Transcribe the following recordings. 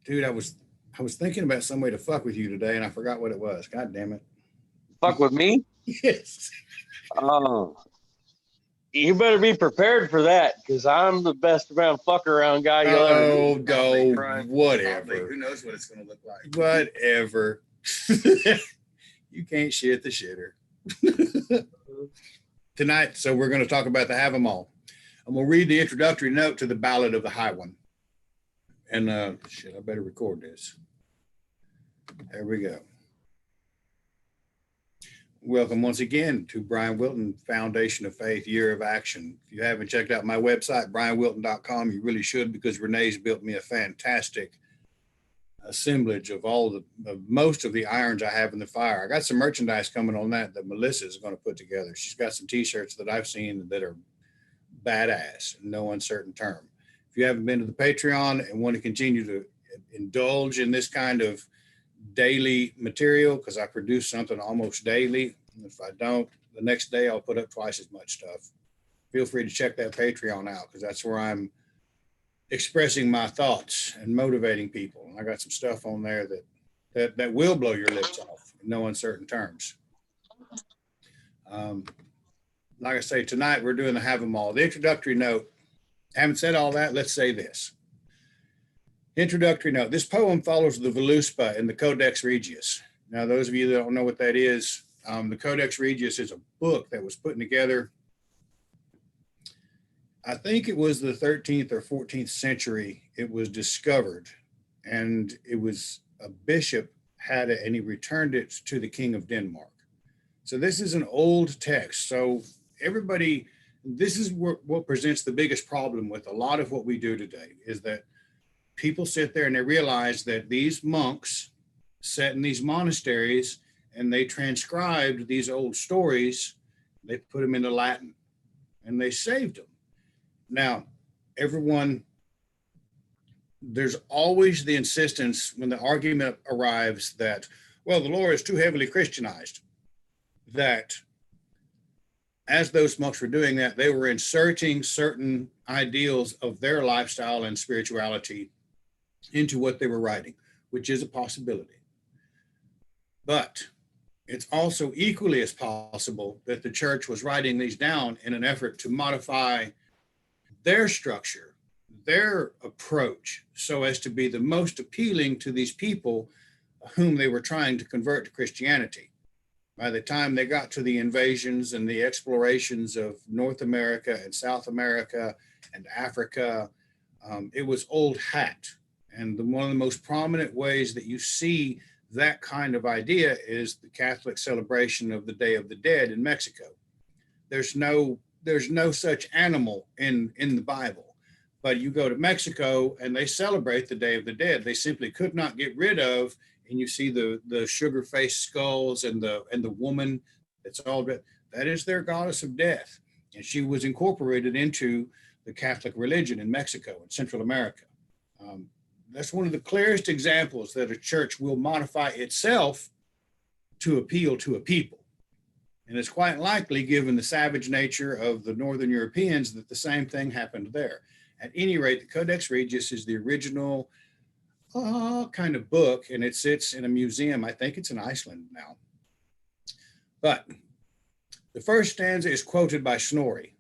Dude, I was thinking about some way to fuck with you today, and I forgot what it was. God damn it. Fuck with me? Yes. Oh. You better be prepared for that, because I'm the best around fuck around guy you'll ever meet. Oh, go, whatever. Who knows what it's going to look like? Whatever. You can't shit the shitter. Tonight, so we're going to talk about the Havamal. I'm going to read the introductory note to the Ballad of the High One. And shit, I better record this. There we go. Welcome once again to Bryan Wilton, Foundation of Faith, Year of Action. If you haven't checked out my website, bryanwilton.com, you really should, because Renee's built me a fantastic assemblage of most of the irons I have in the fire. I got some merchandise coming on that Melissa is going to put together. She's got some t-shirts that I've seen that are badass, in no uncertain term. If you haven't been to the Patreon and want to continue to indulge in this kind of daily material, because I produce something almost daily, and if I don't, the next day I'll put up twice as much stuff. Feel free to check that Patreon out, because that's where I'm expressing my thoughts and motivating people. And I got some stuff on there that will blow your lips off in no uncertain terms. Like I say, tonight we're doing the Havamal. The introductory note. Having said all that, let's say this. Introductory note. This poem follows the Voluspa in the Codex Regius. Now, those of you that don't know what that is, the Codex Regius is a book that was put together, I think it was the 13th or 14th century. It was discovered, and it was a bishop had it, and he returned it to the King of Denmark. So this is an old text. So everybody, this is what presents the biggest problem with a lot of what we do today, is that people sit there and they realize that these monks sat in these monasteries and they transcribed these old stories, they put them into Latin, and they saved them. Now, everyone, there's always the insistence when the argument arrives that, well, the lore is too heavily Christianized, that as those monks were doing that, they were inserting certain ideals of their lifestyle and spirituality into what they were writing, which is a possibility. But it's also equally as possible that the church was writing these down in an effort to modify their structure, their approach, so as to be the most appealing to these people whom they were trying to convert to Christianity. By the time they got to the invasions and the explorations of North America and South America and Africa, it was old hat. And one of the most prominent ways that you see that kind of idea is the Catholic celebration of the Day of the Dead in Mexico. There's no such animal in the Bible, but you go to Mexico and they celebrate the Day of the Dead. They simply could not get rid of, and you see the sugar-faced skulls and the woman that's all that is their goddess of death, and she was incorporated into the Catholic religion in Mexico and Central America. That's one of the clearest examples that a church will modify itself to appeal to a people. And it's quite likely, given the savage nature of the Northern Europeans, that the same thing happened there. At any rate, the Codex Regius is the original kind of book, and it sits in a museum. I think it's in Iceland now. But the first stanza is quoted by Snorri,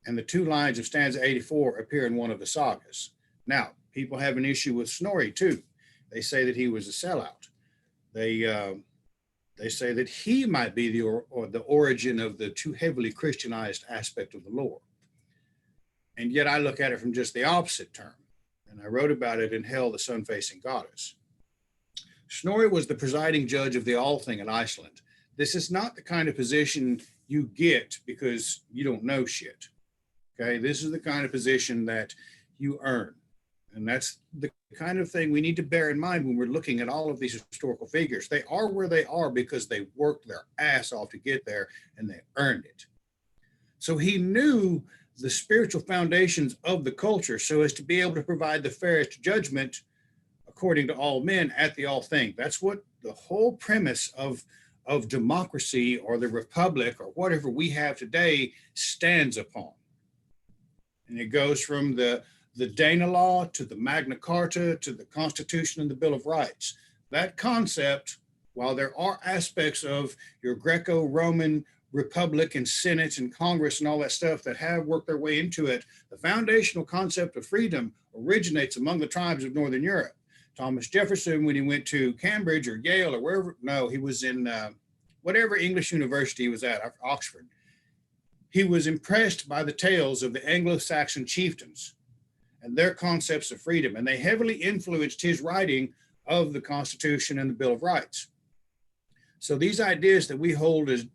and the two lines of stanza 84 appear in one of the sagas. Now, people have an issue with Snorri too. They say that he was a sellout. They say that he might be the origin of the too heavily Christianized aspect of the lore. And yet I look at it from just the opposite term. And I wrote about it in Hel, the Sun-Facing Goddess. Snorri was the presiding judge of the Althing in Iceland. This is not the kind of position you get because you don't know shit. Okay, this is the kind of position that you earn. And that's the kind of thing we need to bear in mind when we're looking at all of these historical figures. They are where they are because they worked their ass off to get there, and they earned it. So he knew the spiritual foundations of the culture so as to be able to provide the fairest judgment according to all men at the Althing. That's what the whole premise of democracy or the republic or whatever we have today stands upon. And it goes from the the Danelaw to the Magna Carta to the Constitution and the Bill of Rights. That concept, while there are aspects of your Greco-Roman Republic and Senate and Congress and all that stuff that have worked their way into it, the foundational concept of freedom originates among the tribes of Northern Europe. Thomas Jefferson, when he went to Cambridge or Yale or wherever, no, he was in whatever English university he was at, Oxford. He was impressed by the tales of the Anglo-Saxon chieftains and their concepts of freedom, and they heavily influenced his writing of the Constitution and the Bill of Rights. So these ideas that we hold as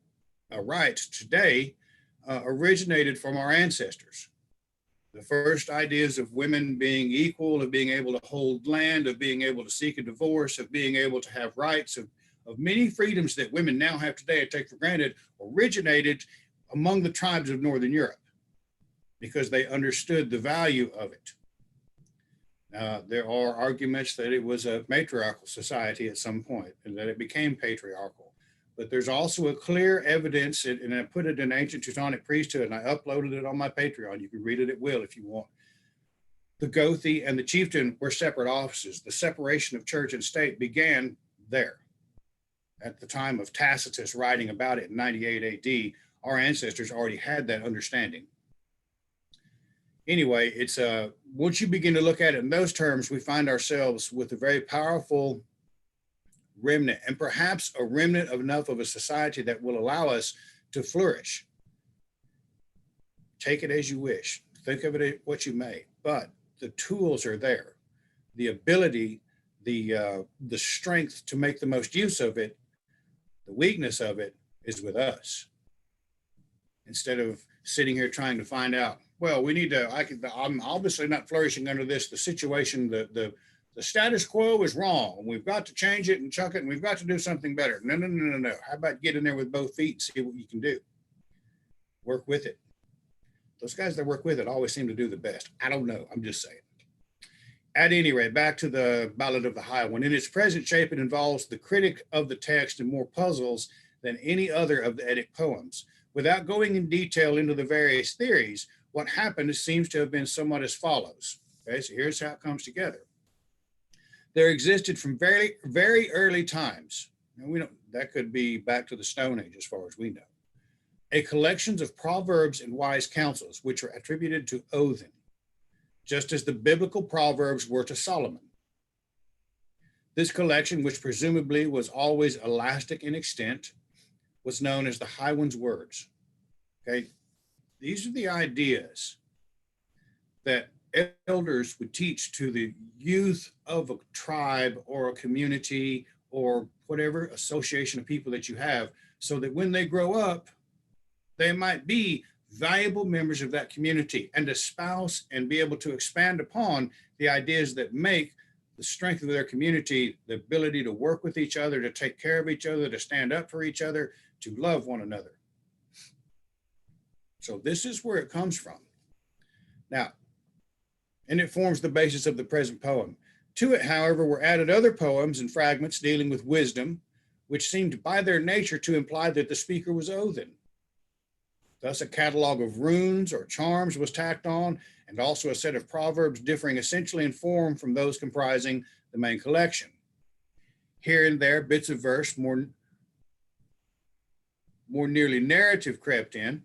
rights today originated from our ancestors. The first ideas of women being equal, of being able to hold land, of being able to seek a divorce, of being able to have rights, of many freedoms that women now have today and take for granted, originated among the tribes of Northern Europe because they understood the value of it. There are arguments that it was a matriarchal society at some point and that it became patriarchal. But there's also a clear evidence, and I put it in Ancient Teutonic Priesthood, and I uploaded it on my Patreon. You can read it at will if you want. The Gothi and the chieftain were separate offices. The separation of church and state began there. At the time of Tacitus writing about it in 98 AD, our ancestors already had that understanding. Anyway, it's once you begin to look at it in those terms, we find ourselves with a very powerful remnant, and perhaps a remnant of enough of a society that will allow us to flourish. Take it as you wish. Think of it what you may, but the tools are there. The ability, the strength to make the most use of it, the weakness of it is with us. Instead of sitting here trying to find out, well, we need to, I'm obviously not flourishing under this, the situation, the status quo is wrong. We've got to change it and chuck it, and we've got to do something better. No. How about get in there with both feet and see what you can do? Work with it. Those guys that work with it always seem to do the best. I don't know. I'm just saying. At any rate, back to the Ballad of the High One. In its present shape, it involves the critic of the text and more puzzles than any other of the Epic poems. Without going in detail into the various theories, what happened seems to have been somewhat as follows. Okay, so here's how it comes together. There existed from very, very early times, and we don't, that could be back to the Stone Age as far as we know, a collection of proverbs and wise counsels, which are attributed to Odin, just as the biblical proverbs were to Solomon. This collection, which presumably was always elastic in extent, was known as the High One's words. Okay, these are the ideas that elders would teach to the youth of a tribe or a community or whatever association of people that you have, so that when they grow up, they might be valuable members of that community and espouse and be able to expand upon the ideas that make the strength of their community, the ability to work with each other, to take care of each other, to stand up for each other, to love one another. So this is where it comes from. Now, and it forms the basis of the present poem. To it, however, were added other poems and fragments dealing with wisdom, which seemed by their nature to imply that the speaker was Odin. Thus, a catalog of runes or charms was tacked on, and also a set of proverbs differing essentially in form from those comprising the main collection. Here and there, bits of verse more nearly narrative crept in.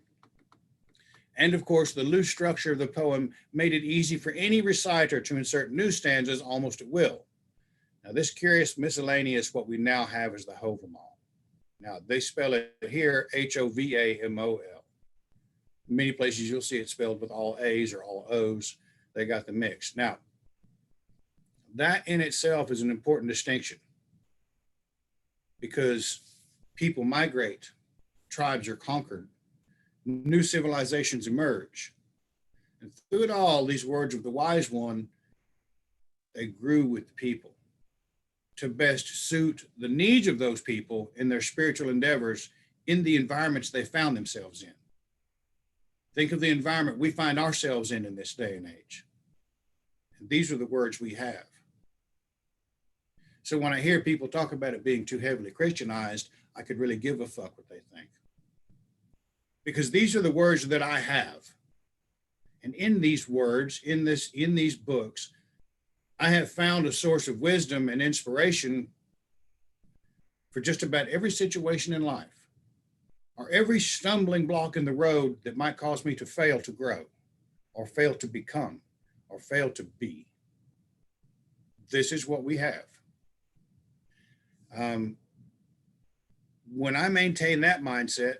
And of course, the loose structure of the poem made it easy for any reciter to insert new stanzas almost at will. Now, this curious miscellaneous, what we now have is the Havamal. Now, they spell it here H-O-V-A-M-O-L. In many places, you'll see it spelled with all A's or all O's. They got the mix. Now, that in itself is an important distinction because people migrate, tribes are conquered, new civilizations emerge. And through it all, these words of the wise one, they grew with the people to best suit the needs of those people in their spiritual endeavors in the environments they found themselves in. Think of the environment we find ourselves in this day and age. And these are the words we have. So when I hear people talk about it being too heavily Christianized, I could really give a fuck what they think. Because these are the words that I have. And in these words, in these books, I have found a source of wisdom and inspiration for just about every situation in life, or every stumbling block in the road that might cause me to fail to grow, or fail to become, or fail to be. This is what we have. When I maintain that mindset,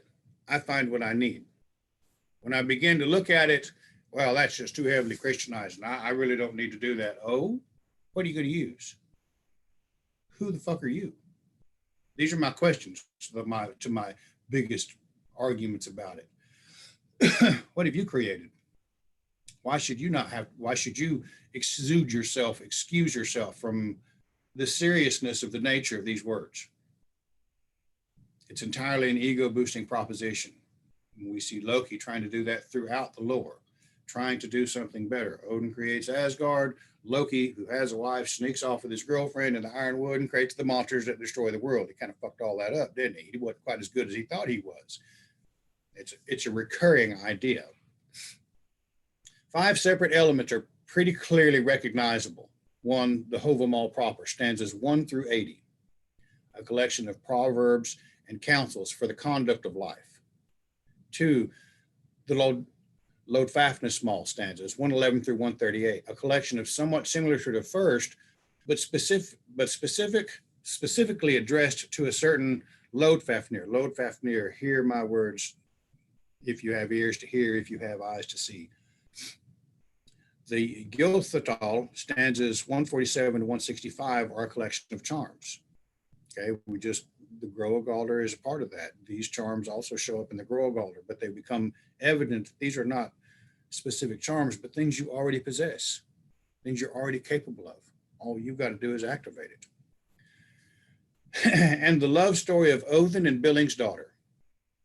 I find what I need. When I begin to look at it, well, that's just too heavily Christianized, and I really don't need to do that. Oh, what are you going to use? Who the fuck are you? These are my questions to my biggest arguments about it. What have you created? Why should you excuse yourself from the seriousness of the nature of these words? It's entirely an ego-boosting proposition. We see Loki trying to do that throughout the lore, trying to do something better. Odin creates Asgard. Loki, who has a wife, sneaks off with his girlfriend in the Ironwood and creates the monsters that destroy the world. He kind of fucked all that up, didn't he? He wasn't quite as good as he thought he was. It's a recurring idea. 5 separate elements are pretty clearly recognizable. 1, the Havamal proper, stanzas 1 through 80, a collection of proverbs and counsels for the conduct of life. 2, the Lodfafnismal stanzas 111 through 138, a collection of somewhat similar to the first, but specifically addressed to a certain Lodfafnir. Lodfafnir, hear my words, if you have ears to hear, if you have eyes to see. The Gilthatal stanzas 147 to 165 are a collection of charms. Okay, the Groagalder is a part of that. These charms also show up in the Groagalder, but they become evident. These are not specific charms, but things you already possess, things you're already capable of. All you've got to do is activate it. And the love story of Odin and Billing's daughter,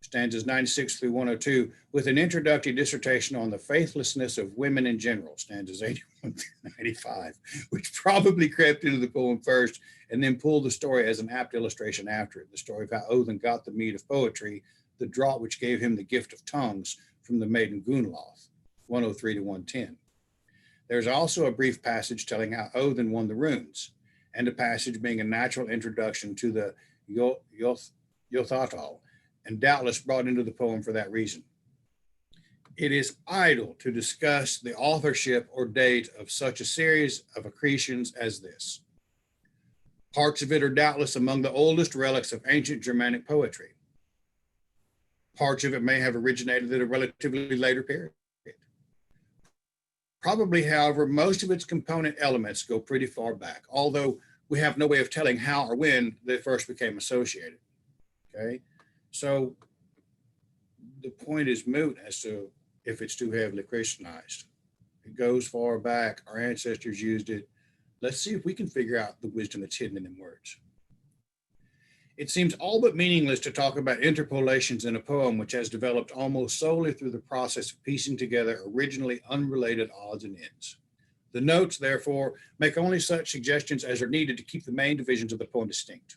stanzas 96 through 102, with an introductory dissertation on the faithlessness of women in general, stanzas 81 through 95, which probably crept into the poem first and then pulled the story as an apt illustration after it. The story of how Odin got the meat of poetry, the draught which gave him the gift of tongues, from the maiden Gunnloth, 103 to 110. There's also a brief passage telling how Odin won the runes, and a passage being a natural introduction to the Jothatal, and doubtless brought into the poem for that reason. It is idle to discuss the authorship or date of such a series of accretions as this. Parts of it are doubtless among the oldest relics of ancient Germanic poetry. Parts of it may have originated at a relatively later period. Probably, however, most of its component elements go pretty far back, although we have no way of telling how or when they first became associated. Okay, so the point is moot as to if it's too heavily Christianized. It goes far back. Our ancestors used it. Let's see if we can figure out the wisdom that's hidden in them words. It seems all but meaningless to talk about interpolations in a poem which has developed almost solely through the process of piecing together originally unrelated odds and ends. The notes, therefore, make only such suggestions as are needed to keep the main divisions of the poem distinct.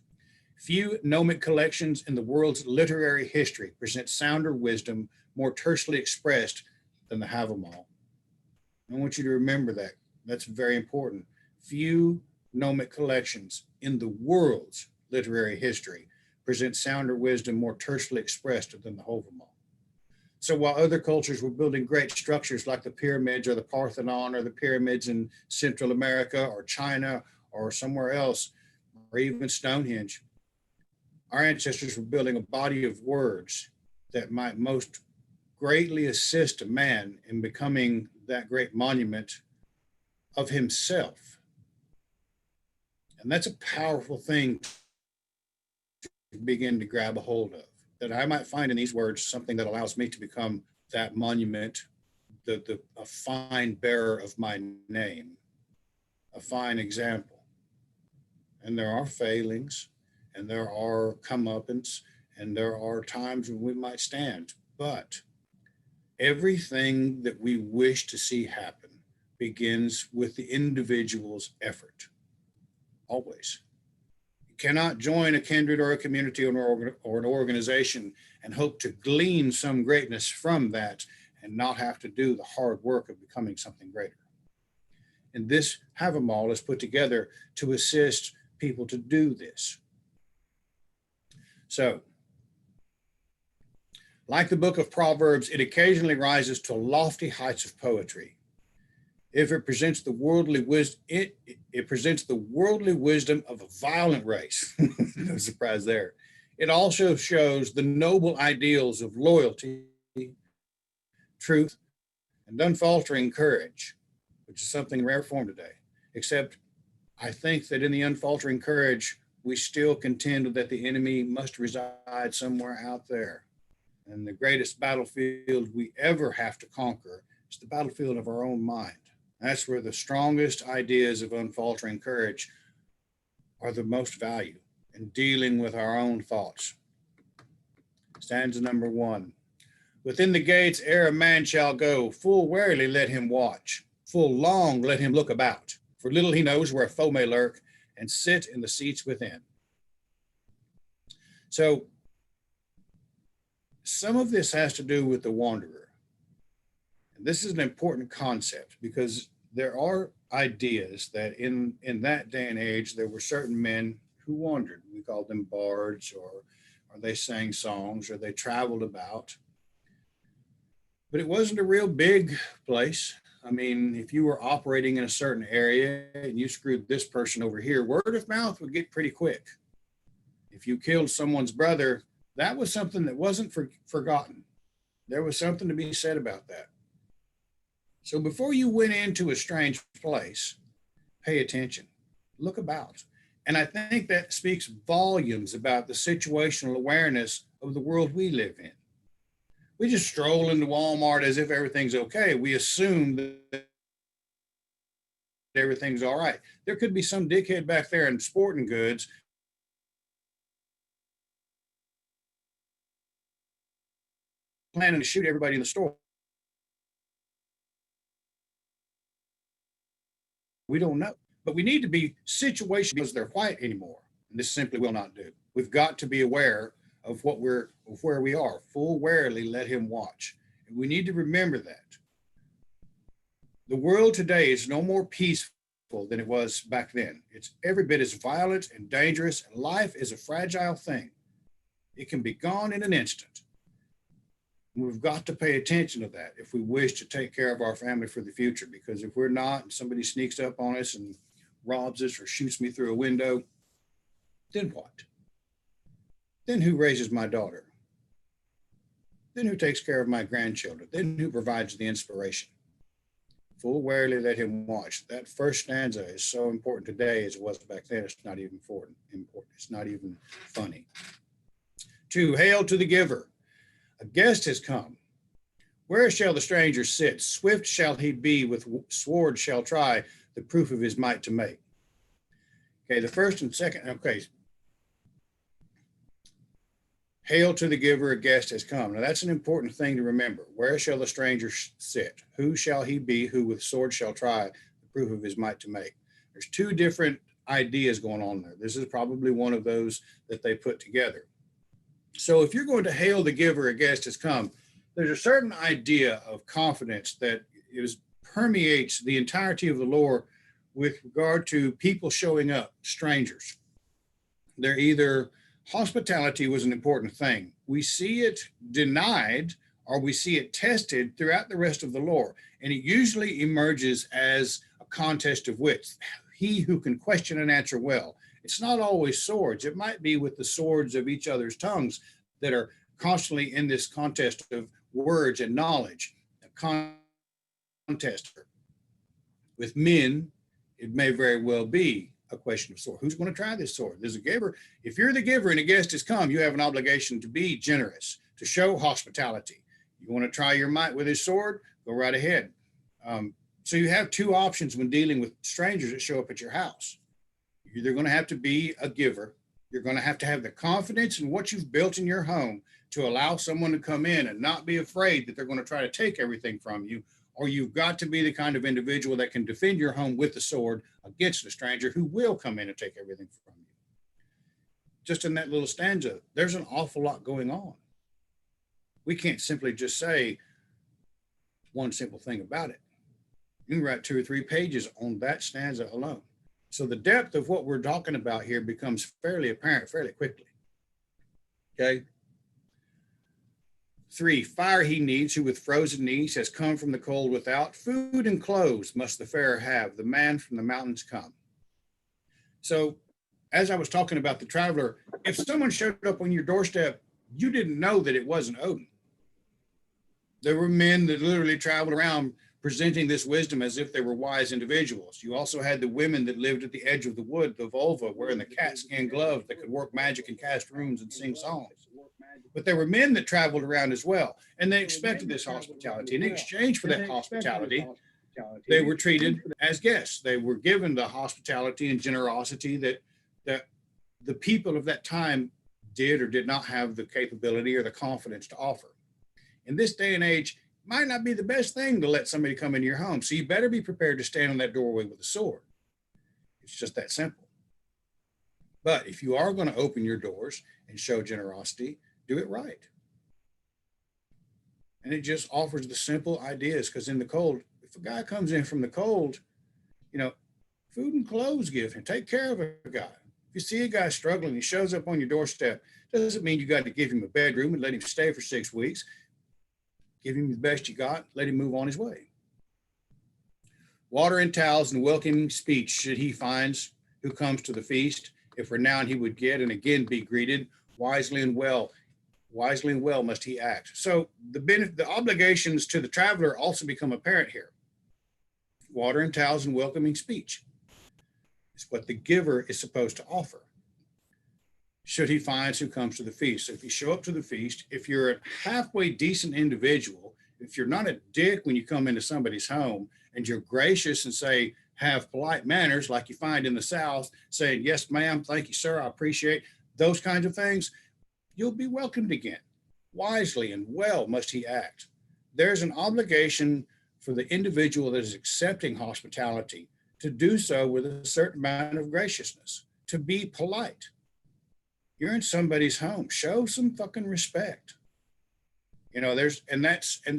Few gnomic collections in the world's literary history present sounder wisdom more tersely expressed than the Havamal. I want you to remember that. That's very important. Few gnomic collections in the world's literary history present sounder wisdom more tersely expressed than the Havamal. So while other cultures were building great structures like the pyramids or the Parthenon or the pyramids in Central America or China or somewhere else, or even Stonehenge, our ancestors were building a body of words that might most greatly assist a man in becoming that great monument of himself. And that's a powerful thing to begin to grab a hold of, that I might find in these words something that allows me to become that monument, a fine bearer of my name, a fine example. And there are failings, and there are comeuppance, and there are times when we might stand, but everything that we wish to see happen begins with the individual's effort, always. You cannot join a kindred or a community or an organization and hope to glean some greatness from that and not have to do the hard work of becoming something greater. And this Havamal is put together to assist people to do this. So, like the book of Proverbs, it occasionally rises to lofty heights of poetry. If it presents the worldly wisdom, it presents the worldly wisdom of a violent race. No surprise there. It also shows the noble ideals of loyalty, truth, and unfaltering courage, which is something rare form today. Except I think that in the unfaltering courage, we still contend that the enemy must reside somewhere out there. And the greatest battlefield we ever have to conquer is the battlefield of our own mind. That's where the strongest ideas of unfaltering courage are the most value in dealing with our own thoughts. Stanza number 1. Within the gates ere a man shall go, full warily let him watch, full long let him look about, for little he knows where a foe may lurk and sit in the seats within. So some of this has to do with the wanderer. And this is an important concept because there are ideas that in that day and age, there were certain men who wandered. We called them bards, or they sang songs, or they traveled about. But it wasn't a real big place. I mean, if you were operating in a certain area and you screwed this person over here, word of mouth would get pretty quick. If you killed someone's brother, that was something that wasn't forgotten. There was something to be said about that. So before you went into a strange place, pay attention, look about. And I think that speaks volumes about the situational awareness of the world we live in. We just stroll into Walmart as if everything's okay. We assume that everything's all right. There could be some dickhead back there in sporting goods planning to shoot everybody in the store. We don't know, but we need to be situational because they're white anymore. And this simply will not do. We've got to be aware of where we are. Full warily let him watch. And we need to remember that. The world today is no more peaceful than it was back then. It's every bit as violent and dangerous, and life is a fragile thing. It can be gone in an instant. We've got to pay attention to that if we wish to take care of our family for the future, because if we're not and somebody sneaks up on us and robs us or shoots me through a window, then what? Then who raises my daughter? Then who takes care of my grandchildren? Then who provides the inspiration? Full warily let him watch. That first stanza is so important today as it was back then. It's not even important. It's not even funny. 2, hail to the giver. A guest has come. Where shall the stranger sit? Swift shall he be, with sword shall try the proof of his might to make. Okay, the first and second, okay. Hail to the giver, a guest has come. Now that's an important thing to remember. Where shall the stranger sit? Who shall he be, who with sword shall try the proof of his might to make? There's 2 different ideas going on there. This is probably one of those that they put together. So if you're going to hail the giver, a guest has come, there's a certain idea of confidence that permeates the entirety of the lore with regard to people showing up, strangers. They're either, hospitality was an important thing. We see it denied or we see it tested throughout the rest of the lore. And it usually emerges as a contest of wits. He who can question and answer well. It's not always swords. It might be with the swords of each other's tongues that are constantly in this contest of words and knowledge. A contest. With men, it may very well be a question of sword. Who's going to try this sword? There's a giver. If you're the giver and a guest has come, you have an obligation to be generous, to show hospitality. You want to try your might with his sword? Go right ahead. So you have 2 options when dealing with strangers that show up at your house. You're either going to have to be a giver. You're going to have the confidence in what you've built in your home to allow someone to come in and not be afraid that they're going to try to take everything from you. Or you've got to be the kind of individual that can defend your home with the sword against a stranger who will come in and take everything from you. Just in that little stanza, there's an awful lot going on. We can't simply just say, one simple thing about it. You can write 2 or 3 pages on that stanza alone. So the depth of what we're talking about here becomes fairly apparent fairly quickly. Okay. 3, fire he needs, who with frozen knees has come from the cold without. Food and clothes must the farer have, the man from the mountains come. So as I was talking about the traveler, if someone showed up on your doorstep, you didn't know that it wasn't Odin. There were men that literally traveled around presenting this wisdom as if they were wise individuals. You also had the women that lived at the edge of the wood, the vulva, wearing the cat skin gloves that could work magic and cast runes and sing songs. But there were men that traveled around as well, and they expected this hospitality. In exchange for that hospitality, they were treated as guests. They were given the hospitality and generosity that the people of that time did or did not have the capability or the confidence to offer. In this day and age, it might not be the best thing to let somebody come into your home. So you better be prepared to stand on that doorway with a sword. It's just that simple. But if you are going to open your doors and show generosity, do it right. And it just offers the simple ideas, because in the cold, if a guy comes in from the cold, food and clothes give him. Take care of a guy. If you see a guy struggling, he shows up on your doorstep, doesn't mean you got to give him a bedroom and let him stay for 6 weeks. Give him the best you got, let him move on his way. Water and towels and welcoming speech should he finds who comes to the feast. If renown he would get and again be greeted, wisely and well must he act. So the obligations to the traveler also become apparent here. Water and towels and welcoming speech is what the giver is supposed to offer. Should he finds who comes to the feast. So if you show up to the feast, if you're a halfway decent individual, if you're not a dick when you come into somebody's home and you're gracious and have polite manners like you find in the South, saying, yes, ma'am, thank you, sir, I appreciate those kinds of things, you'll be welcomed again. Wisely and well must he act. There's an obligation for the individual that is accepting hospitality to do so with a certain amount of graciousness, to be polite. You're in somebody's home, show some fucking respect. And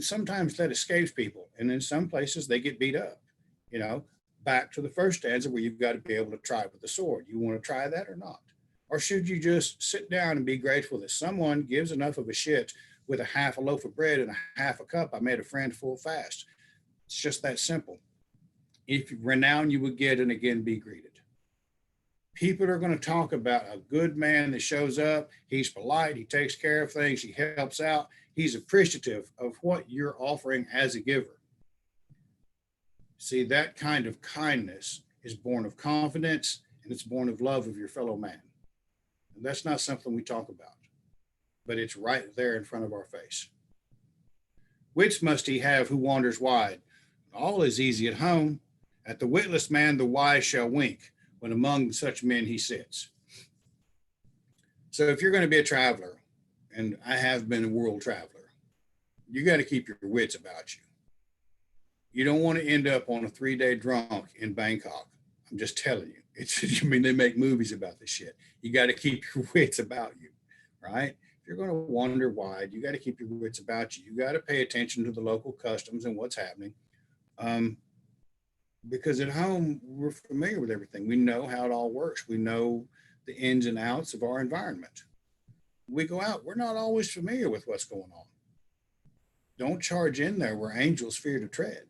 sometimes that escapes people. And in some places they get beat up, back to the first stanza where you've got to be able to try with the sword. You want to try that or not? Or should you just sit down and be grateful that someone gives enough of a shit with a half a loaf of bread and a half a cup? I made a friend full fast. It's just that simple. If renown you would get and again be greeted. People are going to talk about a good man that shows up. He's polite. He takes care of things. He helps out. He's appreciative of what you're offering as a giver. See, that kind of kindness is born of confidence, and it's born of love of your fellow man. And that's not something we talk about, but it's right there in front of our face. Wits must he have who wanders wide. All is easy at home. At the witless man the wise shall wink, when among such men he sits. So if you're going to be a traveler, and I have been a world traveler, you got to keep your wits about you. You don't want to end up on a 3-day drunk in Bangkok. I'm just telling you. They make movies about this shit. You got to keep your wits about you, right? If you're going to wander wide, you got to keep your wits about you. You got to pay attention to the local customs and what's happening. Because at home, we're familiar with everything. We know how it all works. We know the ins and outs of our environment. We go out, we're not always familiar with what's going on. Don't charge in there where angels fear to tread.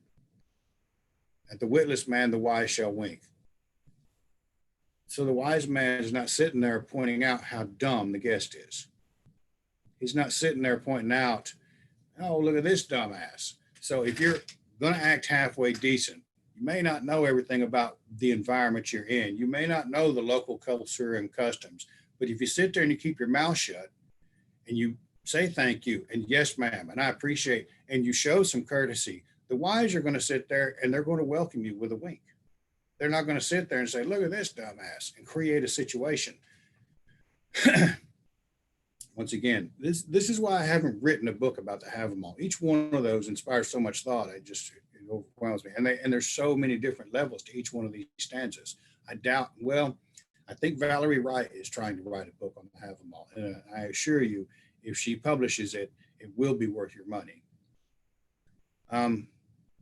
At the witless man, the wise shall wink. So the wise man is not sitting there pointing out how dumb the guest is. He's not sitting there pointing out, oh, look at this dumbass. So if you're going to act halfway decent, you may not know everything about the environment you're in. You may not know the local culture and customs, but if you sit there and you keep your mouth shut and you say thank you and yes, ma'am, and I appreciate, and you show some courtesy, the wise are going to sit there and they're going to welcome you with a wink. They're not going to sit there and say, look at this dumbass, and create a situation. Once again, this is why I haven't written a book about the Havamal. Each one of those inspires so much thought. It overwhelms me. And there's so many different levels to each one of these stanzas. I think Valerie Wright is trying to write a book on the Havamal. And I assure you, if she publishes it, it will be worth your money.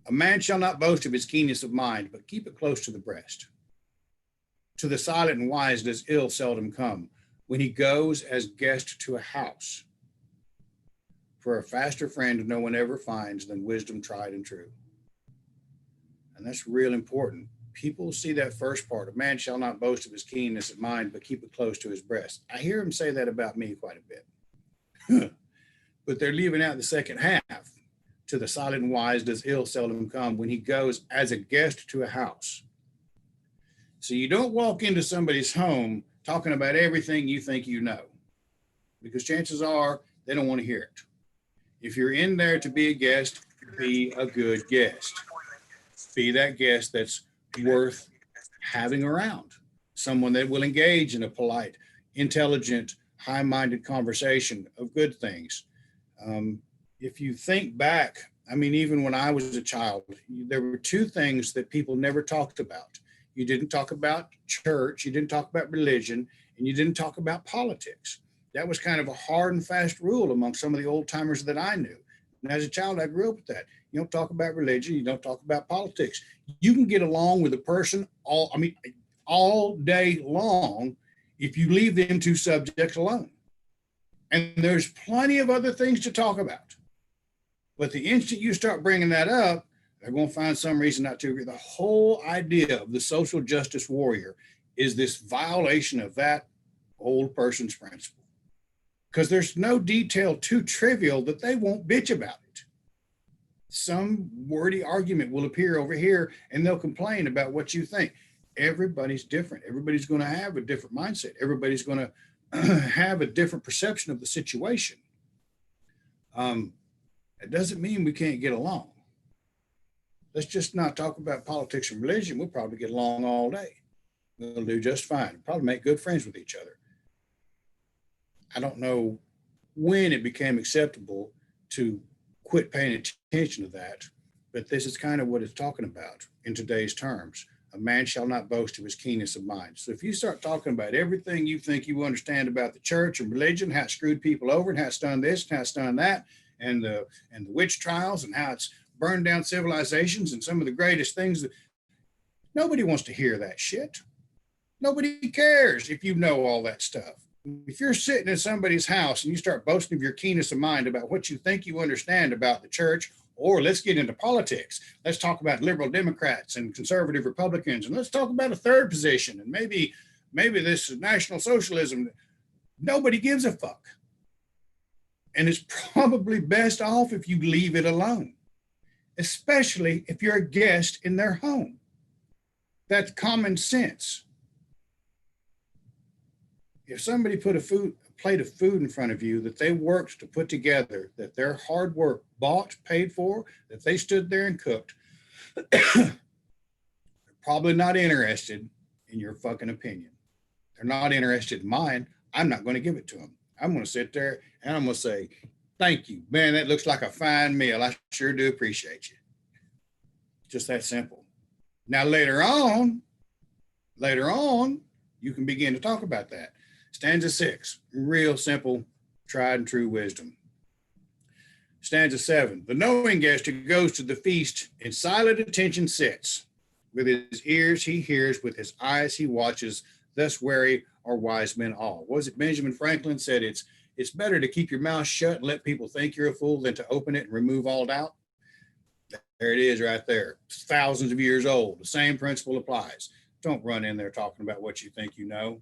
A man shall not boast of his keenness of mind, but keep it close to the breast. To the silent and wise does ill seldom come, when he goes as guest to a house. For a faster friend no one ever finds than wisdom tried and true. And that's real important. People see that first part, a man shall not boast of his keenness of mind, but keep it close to his breast. I hear him say that about me quite a bit. But they're leaving out the second half. To the silent and wise does ill seldom come, when he goes as a guest to a house. So you don't walk into somebody's home talking about everything you think you know, because chances are they don't want to hear it. If you're in there to be a guest, be a good guest. Be that guest that's worth having around, someone that will engage in a polite, intelligent, high-minded conversation of good things. If you think back, I mean, even when I was a child, there were two things that people never talked about. You didn't talk about church, you didn't talk about religion, and you didn't talk about politics. That was kind of a hard and fast rule among some of the old timers that I knew. And as a child, I grew up with that. You don't talk about religion, you don't talk about politics. You can get along with a person all day long if you leave them two subjects alone. And there's plenty of other things to talk about. But the instant you start bringing that up, they're going to find some reason not to agree. The whole idea of the social justice warrior is this violation of that old person's principle. Because there's no detail too trivial that they won't bitch about it. Some wordy argument will appear over here and they'll complain about what you think. Everybody's different. Everybody's going to have a different mindset. Everybody's going to have a different perception of the situation. It doesn't mean we can't get along. Let's just not talk about politics and religion. We'll probably get along all day. We'll do just fine. Probably make good friends with each other. I don't know when it became acceptable to quit paying attention to that, but this is kind of what it's talking about in today's terms. A man shall not boast of his keenness of mind. So if you start talking about everything you think you understand about the church and religion, how it screwed people over and how it's done this and how it's done that, and the witch trials and how it's burned down civilizations and some of the greatest things, nobody wants to hear that shit. Nobody cares if you know all that stuff. If you're sitting in somebody's house and you start boasting of your keenness of mind about what you think you understand about the church, or let's get into politics. Let's talk about liberal Democrats and conservative Republicans, and let's talk about a third position, and maybe this is National Socialism. Nobody gives a fuck. And it's probably best off if you leave it alone, especially if you're a guest in their home. That's common sense. If somebody put a plate of food in front of you that they worked to put together, that their hard work bought, paid for, that they stood there and cooked, they're probably not interested in your fucking opinion. They're not interested in mine. I'm not going to give it to them. I'm going to sit there and I'm going to say, thank you, man, that looks like a fine meal. I sure do appreciate you. Just that simple. Now, later on, you can begin to talk about that. Stanza 6, real simple, tried and true wisdom. Stanza 7, the knowing guest who goes to the feast in silent attention sits. With his ears he hears, with his eyes he watches, thus wary are wise men all. Was it Benjamin Franklin said it's better to keep your mouth shut and let people think you're a fool than to open it and remove all doubt? There it is right there. It's thousands of years old. The same principle applies. Don't run in there talking about what you think you know.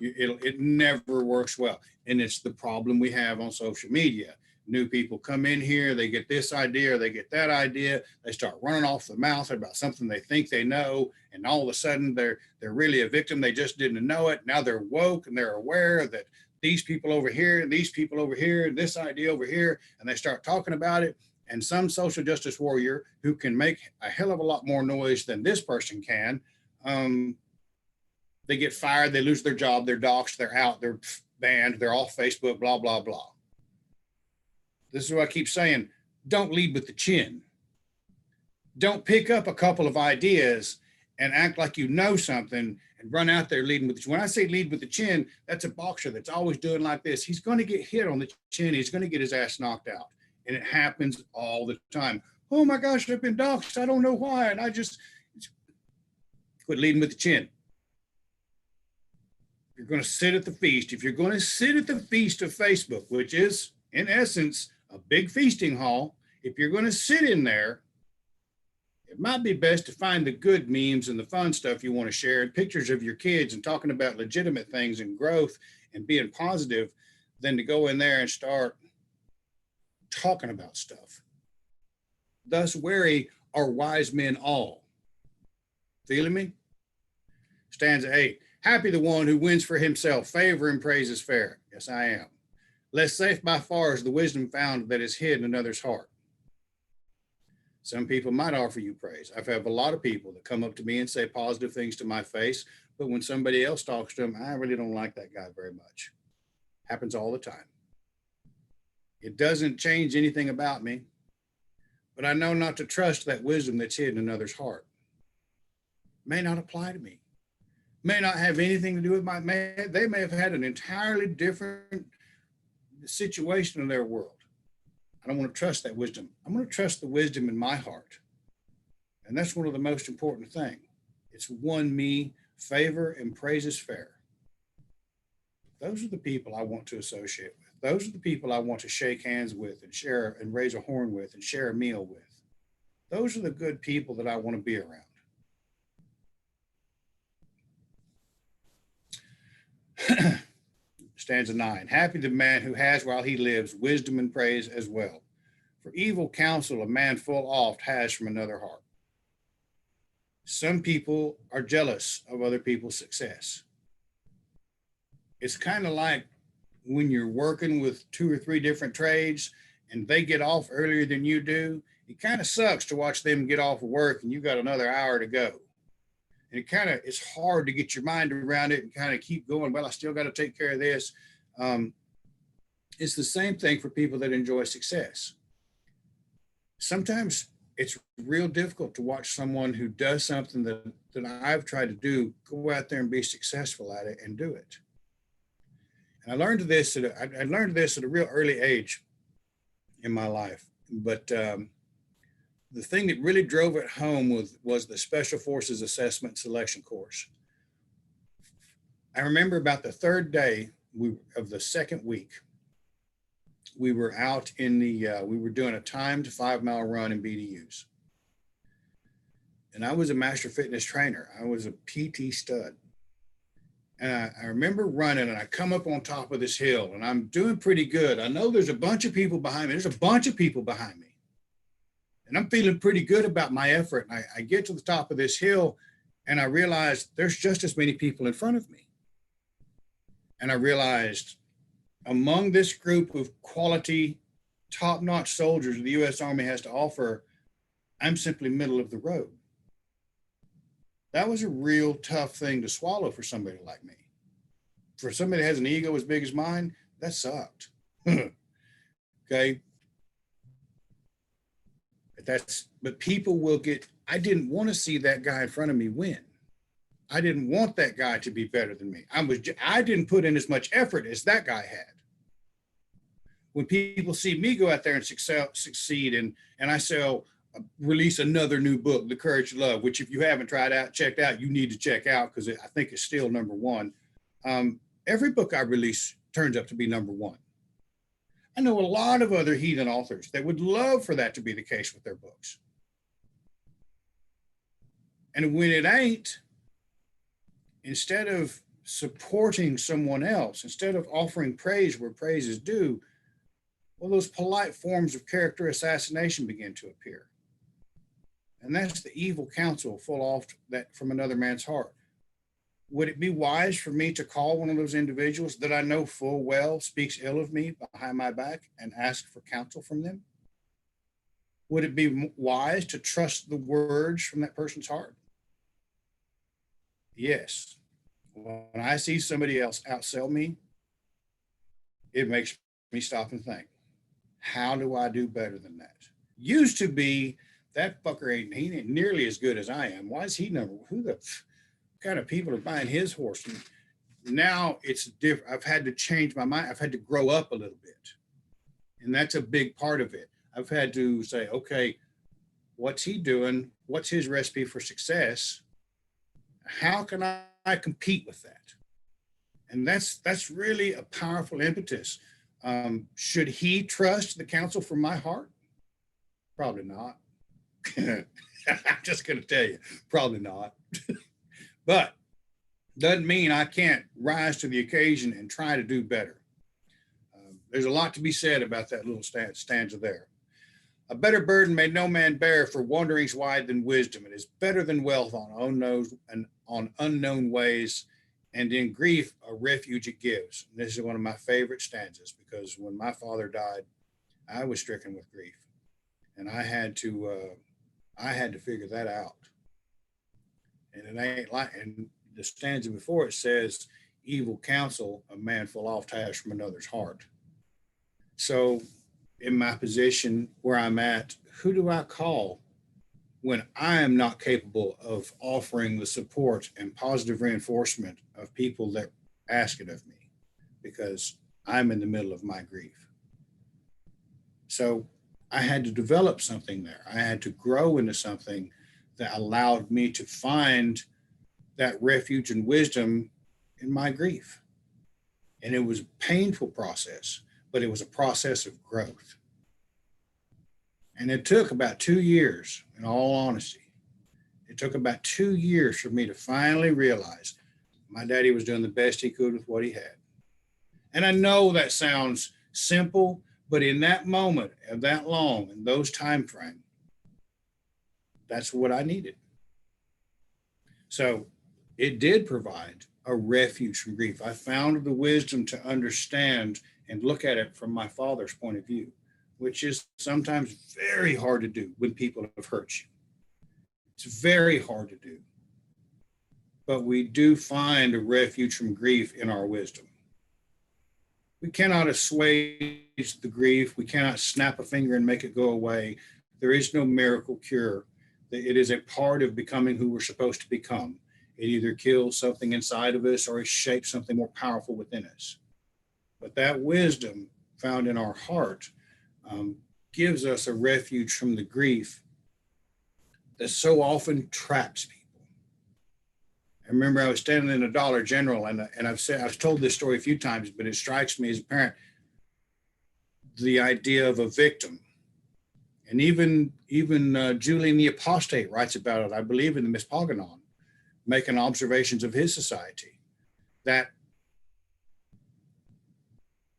It never works well. And it's the problem we have on social media. New people come in here, they get this idea or they get that idea. They start running off the mouth about something they think they know. And all of a sudden they're really a victim. They just didn't know it. Now they're woke and they're aware that these people over here, and these people over here, and this idea over here, and they start talking about it. And some social justice warrior who can make a hell of a lot more noise than this person can, they get fired, they lose their job, they're doxxed, they're out, they're banned, they're off Facebook, blah, blah, blah. This is what I keep saying. Don't lead with the chin. Don't pick up a couple of ideas and act like you know something and run out there leading with the chin. When I say lead with the chin, that's a boxer that's always doing like this. He's going to get hit on the chin. He's going to get his ass knocked out. And it happens all the time. oh my gosh, I've been doxxed. I don't know why. And I just quit leading with the chin. You're going to sit at the feast. If you're going to sit at the feast of Facebook, which is in essence a big feasting hall, if you're going to sit in there, it might be best to find the good memes and the fun stuff you want to share and pictures of your kids and talking about legitimate things and growth and being positive than to go in there and start talking about stuff. Thus wary are wise men all. Feeling me? Stanza 8. Happy the one who wins for himself favor and praise is fair. Yes, I am. Less safe by far is the wisdom found that is hid in another's heart. Some people might offer you praise. I've had a lot of people that come up to me and say positive things to my face, but when somebody else talks to them, I really don't like that guy very much. Happens all the time. It doesn't change anything about me, but I know not to trust that wisdom that's hid in another's heart. May not apply to me. May not have anything to do with they may have had an entirely different situation in their world. I don't want to trust that wisdom. I'm going to trust the wisdom in my heart. And that's one of the most important things. It's won me favor and praise is fair. Those are the people I want to associate with. Those are the people I want to shake hands with and share and raise a horn with and share a meal with. Those are the good people that I want to be around. Stanza 9. Happy the man who has while he lives wisdom and praise as well. For evil counsel a man full oft has from another heart. Some people are jealous of other people's success. It's kind of like when you're working with 2 or 3 different trades and they get off earlier than you do. It kind of sucks to watch them get off of work and you got another hour to go. And it's hard to get your mind around it and kind of keep going. Well, I still got to take care of this. It's the same thing for people that enjoy success. Sometimes it's real difficult to watch someone who does something that I've tried to do, go out there and be successful at it and do it. And I learned this at a real early age in my life. But the thing that really drove it home was the Special Forces Assessment Selection Course. I remember about the 3rd day of the 2nd week, we were out in we were doing a timed 5-mile run in BDUs. And I was a master fitness trainer. I was a PT stud. And I remember running and I come up on top of this hill and I'm doing pretty good. I know there's a bunch of people behind me. There's a bunch of people behind me. And I'm feeling pretty good about my effort. And I get to the top of this hill and I realized there's just as many people in front of me. And I realized among this group of quality, top-notch soldiers the U.S. Army has to offer, I'm simply middle of the road. That was a real tough thing to swallow for somebody like me. For somebody that has an ego as big as mine, that sucked. Okay. But people will I didn't want to see that guy in front of me win. I didn't want that guy to be better than me. I didn't put in as much effort as that guy had. When people see me go out there and succeed and I release another new book, The Courage to Love, which if you haven't checked out, you need to check out because I think it's still #1. Every book I release turns up to be #1. I know a lot of other heathen authors that would love for that to be the case with their books. And when it ain't, instead of supporting someone else, instead of offering praise where praise is due, well, those polite forms of character assassination begin to appear. And that's the evil counsel full oft that from another man's heart. Would it be wise for me to call one of those individuals that I know full well speaks ill of me behind my back and ask for counsel from them? Would it be wise to trust the words from that person's heart? Yes. When I see somebody else outsell me, it makes me stop and think, how do I do better than that? Used to be, that fucker he ain't nearly as good as I am. Why is he who the kind of people are buying his horse? And now it's different. I've had to change my mind. I've had to grow up a little bit. And that's a big part of it. I've had to say, okay, What's he doing? What's his recipe for success? How can I compete with that? And that's really a powerful impetus. Should he trust the counsel from my heart? Probably not. I'm just going to tell you, probably not. But doesn't mean I can't rise to the occasion and try to do better. There's a lot to be said about that little stanza there. A better burden may no man bear for wanderings wide than wisdom. It is better than wealth on unknown ways, and in grief a refuge it gives. And this is one of my favorite stanzas, because when my father died, I was stricken with grief, and I had to figure that out. And it ain't like, and the stanza before it says, "Evil counsel a man full oft has from another's heart." So, in my position where I'm at, who do I call when I am not capable of offering the support and positive reinforcement of people that ask it of me, because I'm in the middle of my grief? So I had to develop something there. I had to grow into something that allowed me to find that refuge and wisdom in my grief. And it was a painful process, but it was a process of growth. And it took about 2 years, in all honesty. It took about 2 years for me to finally realize my daddy was doing the best he could with what he had. And I know that sounds simple, but in that moment, of that long, in those time frame, that's what I needed. So it did provide a refuge from grief. I found the wisdom to understand and look at it from my father's point of view, which is sometimes very hard to do when people have hurt you. It's very hard to do. But we do find a refuge from grief in our wisdom. We cannot assuage the grief. We cannot snap a finger and make it go away. There is no miracle cure. It is a part of becoming who we're supposed to become. It either kills something inside of us or it shapes something more powerful within us. But that wisdom found in our heart gives us a refuge from the grief that so often traps people. I remember I was standing in a Dollar General, and I've told this story a few times, but it strikes me as a parent, the idea of a victim. And even Julian the Apostate writes about it, I believe, in the Mispogonon, making observations of his society, that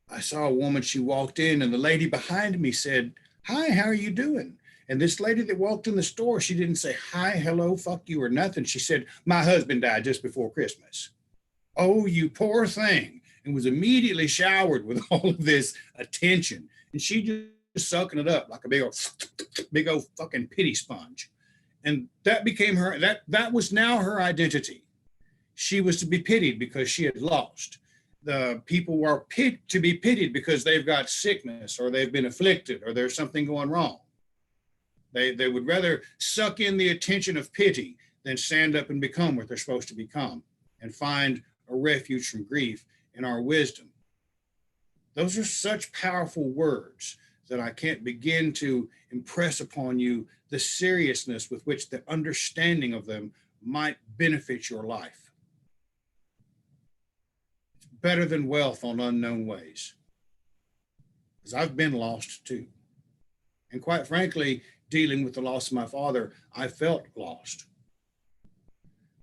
I saw a woman, she walked in, and the lady behind me said, "Hi, how are you doing?" And this lady that walked in the store, she didn't say, "Hi, hello, fuck you," or nothing. She said, "My husband died just before Christmas." Oh, you poor thing. And was immediately showered with all of this attention. And she just sucking it up like a big old fucking pity sponge. And that became her, that was now her identity. She was to be pitied because she had lost. The people were to be pitied because they've got sickness or they've been afflicted or there's something going wrong. They would rather suck in the attention of pity than stand up and become what they're supposed to become and find a refuge from grief in our wisdom. Those are such powerful words that I can't begin to impress upon you the seriousness with which the understanding of them might benefit your life. It's better than wealth on unknown ways. Because I've been lost too. And quite frankly, dealing with the loss of my father, I felt lost.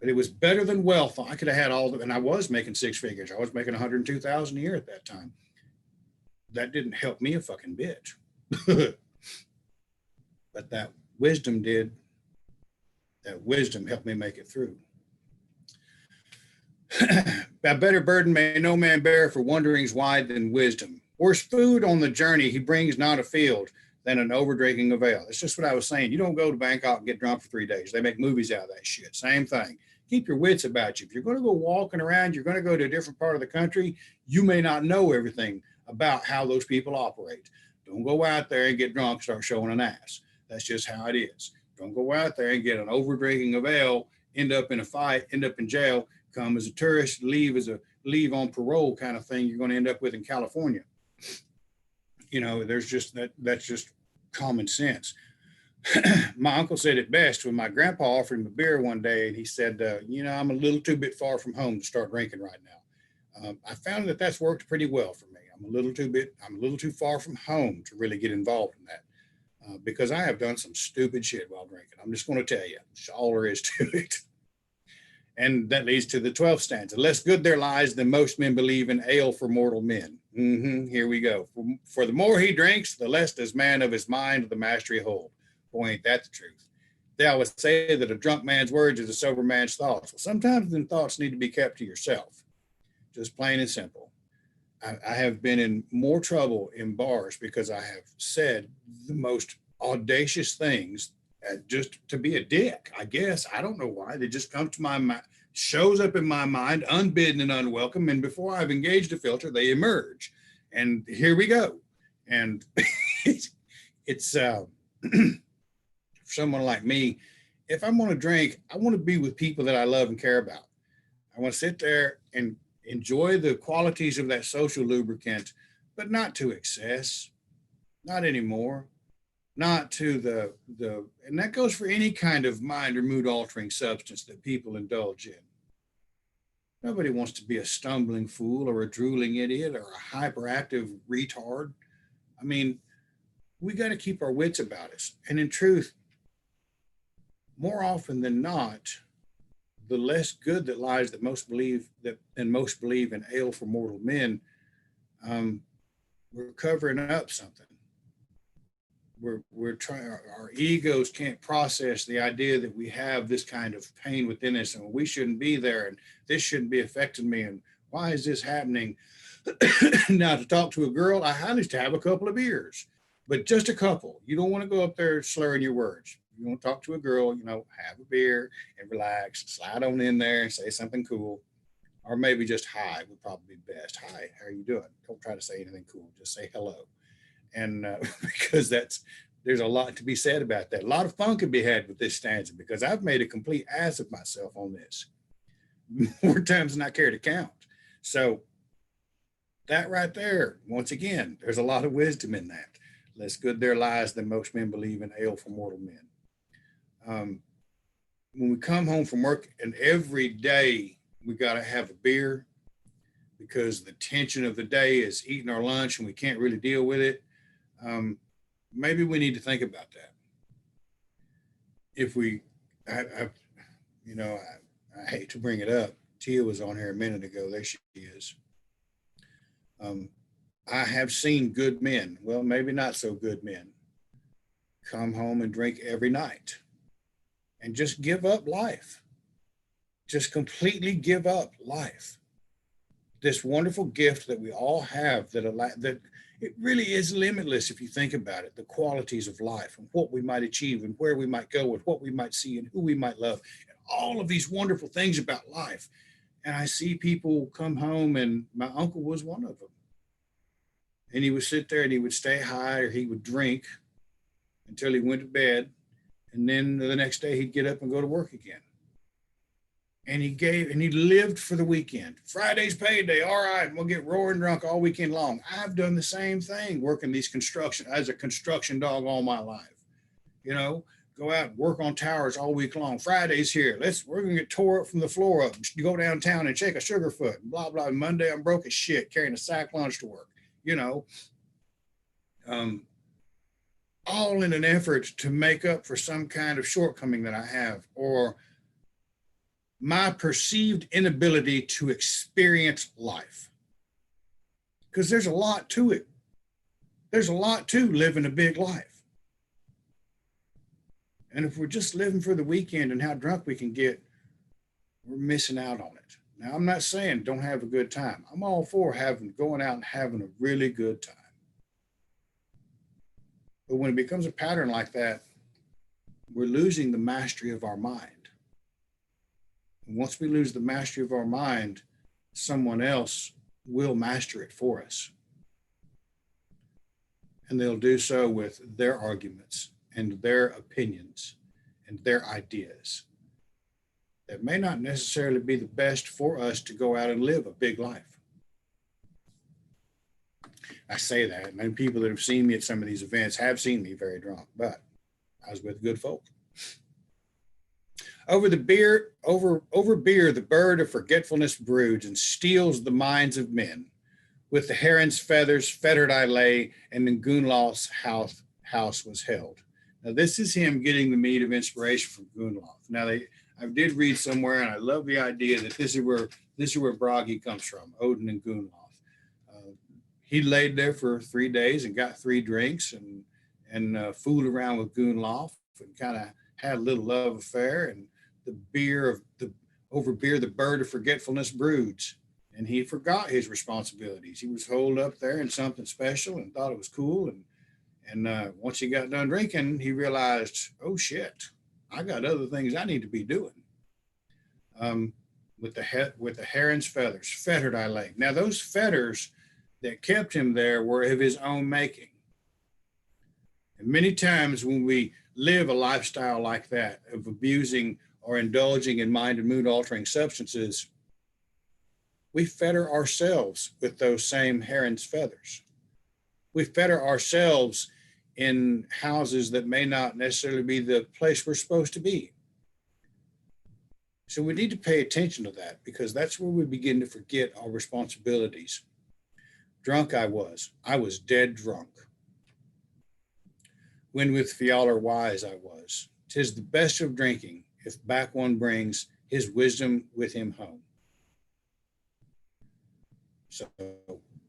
But it was better than wealth. I could have had all and I was making six figures. I was making $102,000 a year at that time. That didn't help me a fucking bit. But that wisdom did. That wisdom helped me make it through. A better burden may no man bear for wanderings wide than wisdom. Worse food on the journey he brings not afield than an overdrinking of ale. It's just what I was saying. You don't go to Bangkok and get drunk for 3 days. They make movies out of that shit. Same thing. Keep your wits about you. If you're going to go walking around, you're going to go to a different part of the country, you may not know everything about how those people operate. Don't go out there and get drunk and start showing an ass. That's just how it is. Don't go out there and get an overdrinking of ale, end up in a fight, end up in jail, come as a tourist, leave on parole kind of thing you're going to end up with in California. You know, there's just that's just common sense. My uncle said it best when my grandpa offered him a beer one day, and he said, I'm a little too bit far from home to start drinking right now. I found that that's worked pretty well for me. I'm a little too far from home to really get involved in that because I have done some stupid shit while drinking. I'm just going to tell you, that's all there is to it. And that leads to the 12th stanza. Less good there lies than most men believe in ale for mortal men. Here we go. For the more he drinks, the less does man of his mind the mastery hold. Boy, ain't that the truth. They always say that a drunk man's words is a sober man's thoughts. Well, sometimes them thoughts need to be kept to yourself. Just plain and simple. I have been in more trouble in bars because I have said the most audacious things just to be a dick, I guess. I don't know why. They just come to my mind, shows up in my mind, unbidden and unwelcome. And before I've engaged a filter, they emerge. And here we go. And it's for someone like me, if I'm going to drink, I want to be with people that I love and care about. I want to sit there and enjoy the qualities of that social lubricant, but not to excess, not anymore. Not to the and that goes for any kind of mind or mood altering substance that people indulge in. Nobody wants to be a stumbling fool or a drooling idiot or a hyperactive retard. I mean, we got to keep our wits about us. And in truth, more often than not, the less good that lies that most believe in ale for mortal men, we're covering up something. We're trying, our egos can't process the idea that we have this kind of pain within us and we shouldn't be there and this shouldn't be affecting me and why is this happening? Now, to talk to a girl, I highly to have a couple of beers, but just a couple. You don't want to go up there slurring your words. You want to talk to a girl, have a beer and relax, slide on in there and say something cool, or maybe just hi would probably be best. Hi, how are you doing? Don't try to say anything cool. Just say hello. And because there's a lot to be said about that. A lot of fun can be had with this stanza because I've made a complete ass of myself on this more times than I care to count. So that right there, once again, there's a lot of wisdom in that. Less good there lies than most men believe in ale for mortal men. When we come home from work and every day we got to have a beer because the tension of the day is eating our lunch and we can't really deal with it. Maybe we need to think about that. If I hate to bring it up. Tia was on here a minute ago. There she is. I have seen good men, well, maybe not so good men, come home and drink every night and just give up life. Just completely give up life. This wonderful gift that we all have that it really is limitless if you think about it, the qualities of life and what we might achieve and where we might go and what we might see and who we might love and all of these wonderful things about life. And I see people come home and my uncle was one of them. And he would sit there and he would stay high or he would drink until he went to bed. And then the next day he'd get up and go to work again. And he lived for the weekend. Friday's payday. All right, we'll get roaring drunk all weekend long. I've done the same thing working these construction as a construction dog all my life. Go out and work on towers all week long. Friday's here. We're gonna get tore up from the floor up. Go downtown and shake a Sugarfoot. Blah blah. Monday I'm broke as shit carrying a sack lunch to work. All in an effort to make up for some kind of shortcoming that I have or my perceived inability to experience life. Because there's a lot to it. There's a lot to living a big life. And if we're just living for the weekend and how drunk we can get, we're missing out on it. Now, I'm not saying don't have a good time. I'm all for going out and having a really good time. But when it becomes a pattern like that, we're losing the mastery of our mind. And once we lose the mastery of our mind, someone else will master it for us. And they'll do so with their arguments and their opinions and their ideas that may not necessarily be the best for us to go out and live a big life. I say that, and people that have seen me at some of these events have seen me very drunk, but I was with good folk. Over beer, the bird of forgetfulness broods and steals the minds of men. With the heron's feathers fettered I lay, and in Gunnlaug's house was held. Now, this is him getting the meat of inspiration from Gunnlaug. Now, I did read somewhere, and I love the idea that this is where Bragi comes from, Odin and Gunnlaug. He laid there for 3 days and got 3 drinks and fooled around with Gunnlaug and kind of had a little love affair. And over beer, the bird of forgetfulness broods. And he forgot his responsibilities. He was holed up there in something special and thought it was cool. And once he got done drinking, he realized, oh shit, I got other things I need to be doing. With the heron's feathers, fettered I lay. Now those fetters that kept him there were of his own making. And many times when we live a lifestyle like that of abusing or indulging in mind and mood altering substances, we fetter ourselves with those same heron's feathers. We fetter ourselves in houses that may not necessarily be the place we're supposed to be. So we need to pay attention to that, because that's where we begin to forget our responsibilities. Drunk I was dead drunk. When with Fjalar wise I was. 'Tis the best of drinking, if back one brings his wisdom with him home. So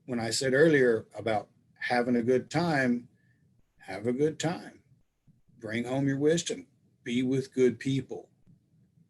when I said earlier about having a good time, have a good time. Bring home your wisdom. Be with good people.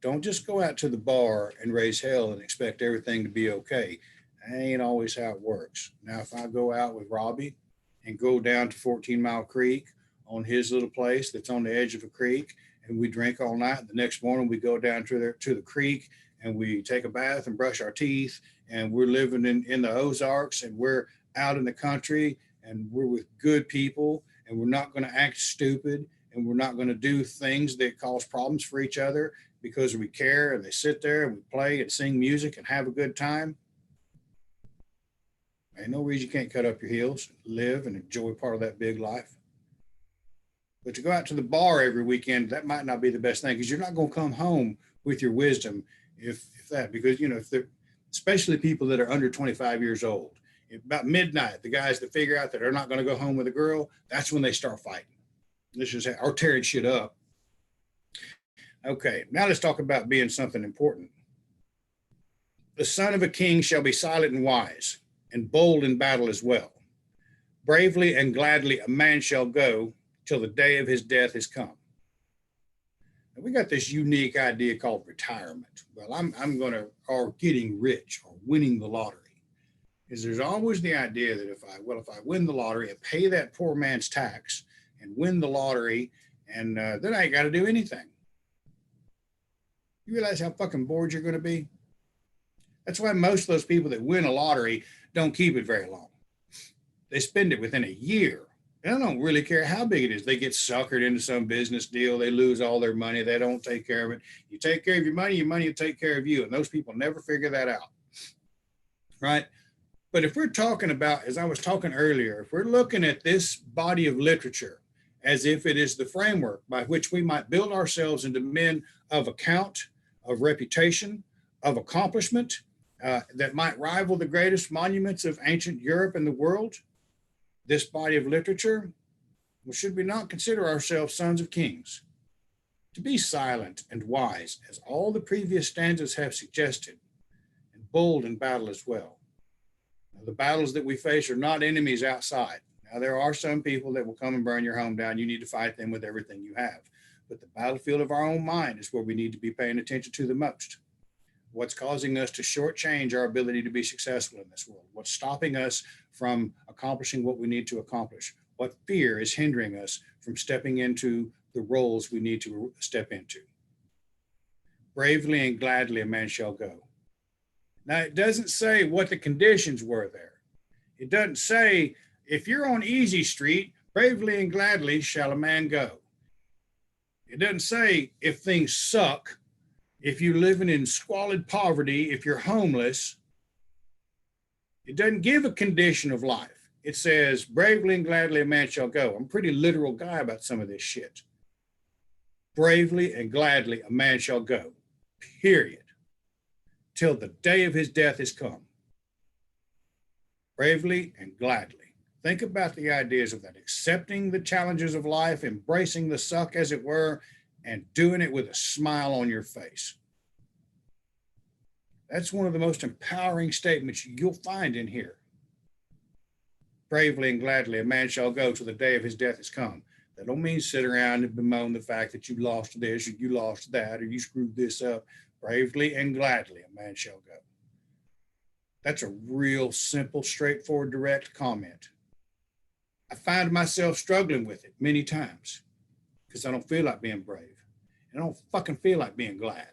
Don't just go out to the bar and raise hell and expect everything to be okay. That ain't always how it works. Now, if I go out with Robbie and go down to 14 Mile Creek on his little place that's on the edge of a creek, and we drink all night, the next morning we go down to the creek and we take a bath and brush our teeth, and we're living in the Ozarks, and we're out in the country, and we're with good people, and we're not going to act stupid, and we're not going to do things that cause problems for each other because we care, and they sit there and we play and sing music and have a good time. Ain't no reason you can't cut up your heels, live and enjoy part of that big life. But to go out to the bar every weekend, that might not be the best thing, because you're not going to come home with your wisdom if that, because, you know, if they're, especially people that are under 25 years old, about midnight, the guys that figure out that they're not going to go home with a girl, that's when they start fighting. This is or tearing shit up. Okay, now let's talk about being something important. The son of a king shall be silent and wise, and bold in battle as well. Bravely and gladly a man shall go till the day of his death is come. And we got this unique idea called retirement. Well, I'm going to, or getting rich, or winning the lottery. Is there's always the idea that if I win the lottery and pay that poor man's tax and win the lottery, and then I ain't got to do anything. You realize how fucking bored you're going to be? That's why most of those people that win a lottery don't keep it very long. They spend it within a year. They don't really care how big it is. They get suckered into some business deal. They lose all their money. They don't take care of it. You take care of your money will take care of you. And those people never figure that out. Right? But if we're talking about, as I was talking earlier, if we're looking at this body of literature as if it is the framework by which we might build ourselves into men of account, of reputation, of accomplishment, that might rival the greatest monuments of ancient Europe and the world, this body of literature, well, should we not consider ourselves sons of kings? To be silent and wise, as all the previous stanzas have suggested, and bold in battle as well. Now, the battles that we face are not enemies outside. Now, there are some people that will come and burn your home down. You need to fight them with everything you have. But the battlefield of our own mind is where we need to be paying attention to the most. What's causing us to shortchange our ability to be successful in this world? What's stopping us from accomplishing what we need to accomplish? What fear is hindering us from stepping into the roles we need to step into? Bravely and gladly a man shall go. Now, it doesn't say what the conditions were there. It doesn't say, if you're on easy street, bravely and gladly shall a man go. It doesn't say if things suck, if you're living in squalid poverty, if you're homeless. It doesn't give a condition of life. It says, bravely and gladly a man shall go. I'm a pretty literal guy about some of this shit. Bravely and gladly a man shall go, period, till the day of his death is come. Bravely and gladly. Think about the ideas of that, accepting the challenges of life, embracing the suck, as it were, and doing it with a smile on your face. That's one of the most empowering statements you'll find in here. Bravely and gladly a man shall go till the day of his death is come. That don't mean sit around and bemoan the fact that you lost this or you lost that or you screwed this up. Bravely and gladly a man shall go. That's a real simple, straightforward, direct comment. I find myself struggling with it many times because I don't feel like being brave. And I don't fucking feel like being glad.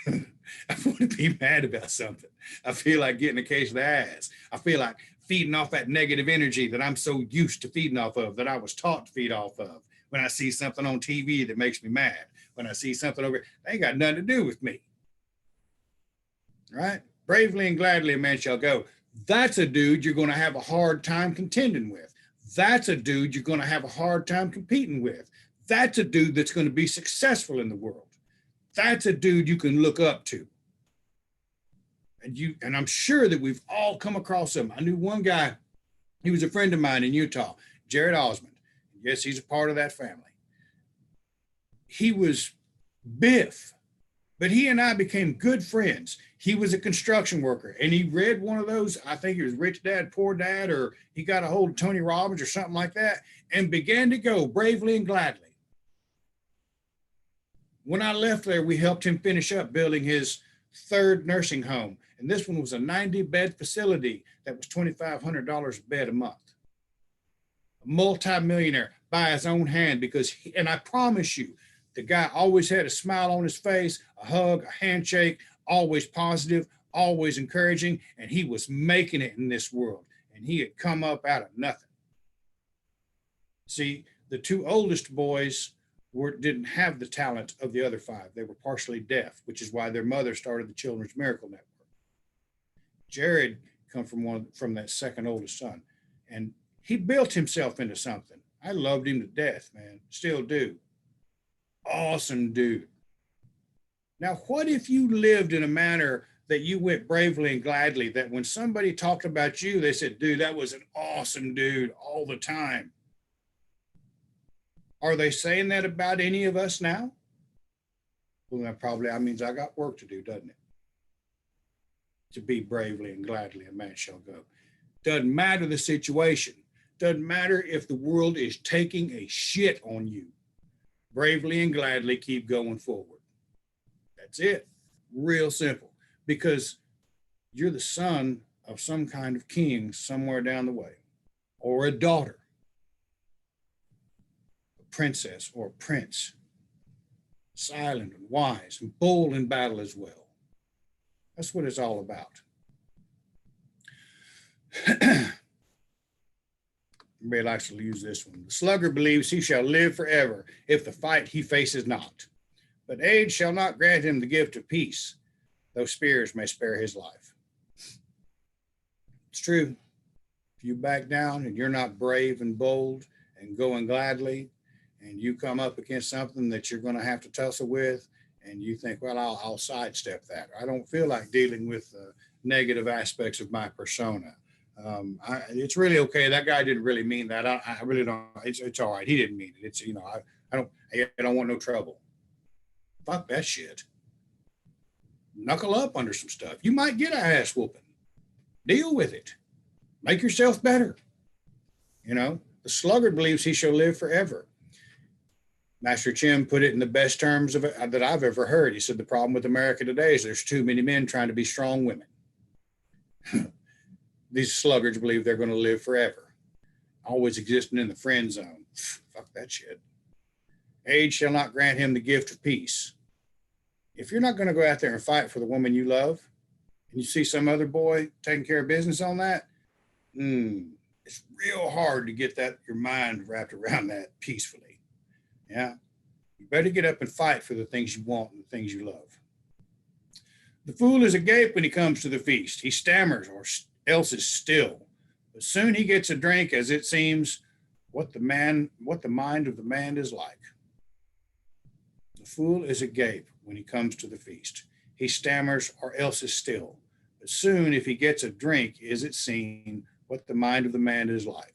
I want to be mad about something. I feel like getting a case of the ass. I feel like feeding off that negative energy that I'm so used to feeding off of, that I was taught to feed off of. When I see something on TV that makes me mad, when I see something over, they ain't got nothing to do with me. Right? Bravely and gladly a man shall go. That's a dude you're going to have a hard time contending with. That's a dude you're going to have a hard time competing with. That's a dude that's going to be successful in the world. That's a dude you can look up to. And I'm sure that we've all come across him. I knew one guy, he was a friend of mine in Utah, Jared Osmond. Yes, he's a part of that family. He was Biff, but he and I became good friends. He was a construction worker, and he read one of those, I think it was Rich Dad, Poor Dad, or he got a hold of Tony Robbins or something like that, and began to go bravely and gladly. When I left there, we helped him finish up building his third nursing home. And this one was a 90-bed facility that was $2,500 a bed a month. A multi-millionaire by his own hand because, and I promise you, the guy always had a smile on his face, a hug, a handshake, always positive, always encouraging, and he was making it in this world. And he had come up out of nothing. See, the two oldest boys didn't have the talent of the other five. They were partially deaf, which is why their mother started the Children's Miracle Network. Jared come from that second oldest son, and he built himself into something. I loved him to death, man. Still do. Awesome dude. Now, what if you lived in a manner that you went bravely and gladly, that when somebody talked about you, they said, dude, that was an awesome dude all the time? Are they saying that about any of us now? Well, that means I got work to do, doesn't it? To be bravely and gladly a man shall go. Doesn't matter the situation. Doesn't matter if the world is taking a shit on you. Bravely and gladly keep going forward. That's it. Real simple. Because you're the son of some kind of king somewhere down the way, or a daughter, a princess or a prince, silent and wise and bold in battle as well. That's what it's all about. Everybody likes to use this one. The sluggard believes he shall live forever if the fight he faces not. But age shall not grant him the gift of peace, though spears may spare his life. It's true. If you back down and you're not brave and bold and going gladly, and you come up against something that you're going to have to tussle with, and you think, well, I'll sidestep that. I don't feel like dealing with negative aspects of my persona. It's really okay. That guy didn't really mean that. I really don't. It's all right. He didn't mean it. It's, I don't want no trouble. Fuck that shit. Knuckle up under some stuff. You might get a ass whooping. Deal with it. Make yourself better. The sluggard believes he shall live forever. Master Chim put it in the best terms of it that I've ever heard. He said the problem with America today is there's too many men trying to be strong women. These sluggards believe they're going to live forever, always existing in the friend zone. Fuck that shit. Age shall not grant him the gift of peace. If you're not going to go out there and fight for the woman you love, and you see some other boy taking care of business on that, it's real hard to get your mind wrapped around that peacefully. Yeah, you better get up and fight for the things you want and the things you love. The fool is agape when he comes to the feast. He stammers or else is still. But soon he gets a drink, as it seems what the mind of the man is like. The fool is agape when he comes to the feast. He stammers or else is still. But soon, if he gets a drink, is it seen what the mind of the man is like.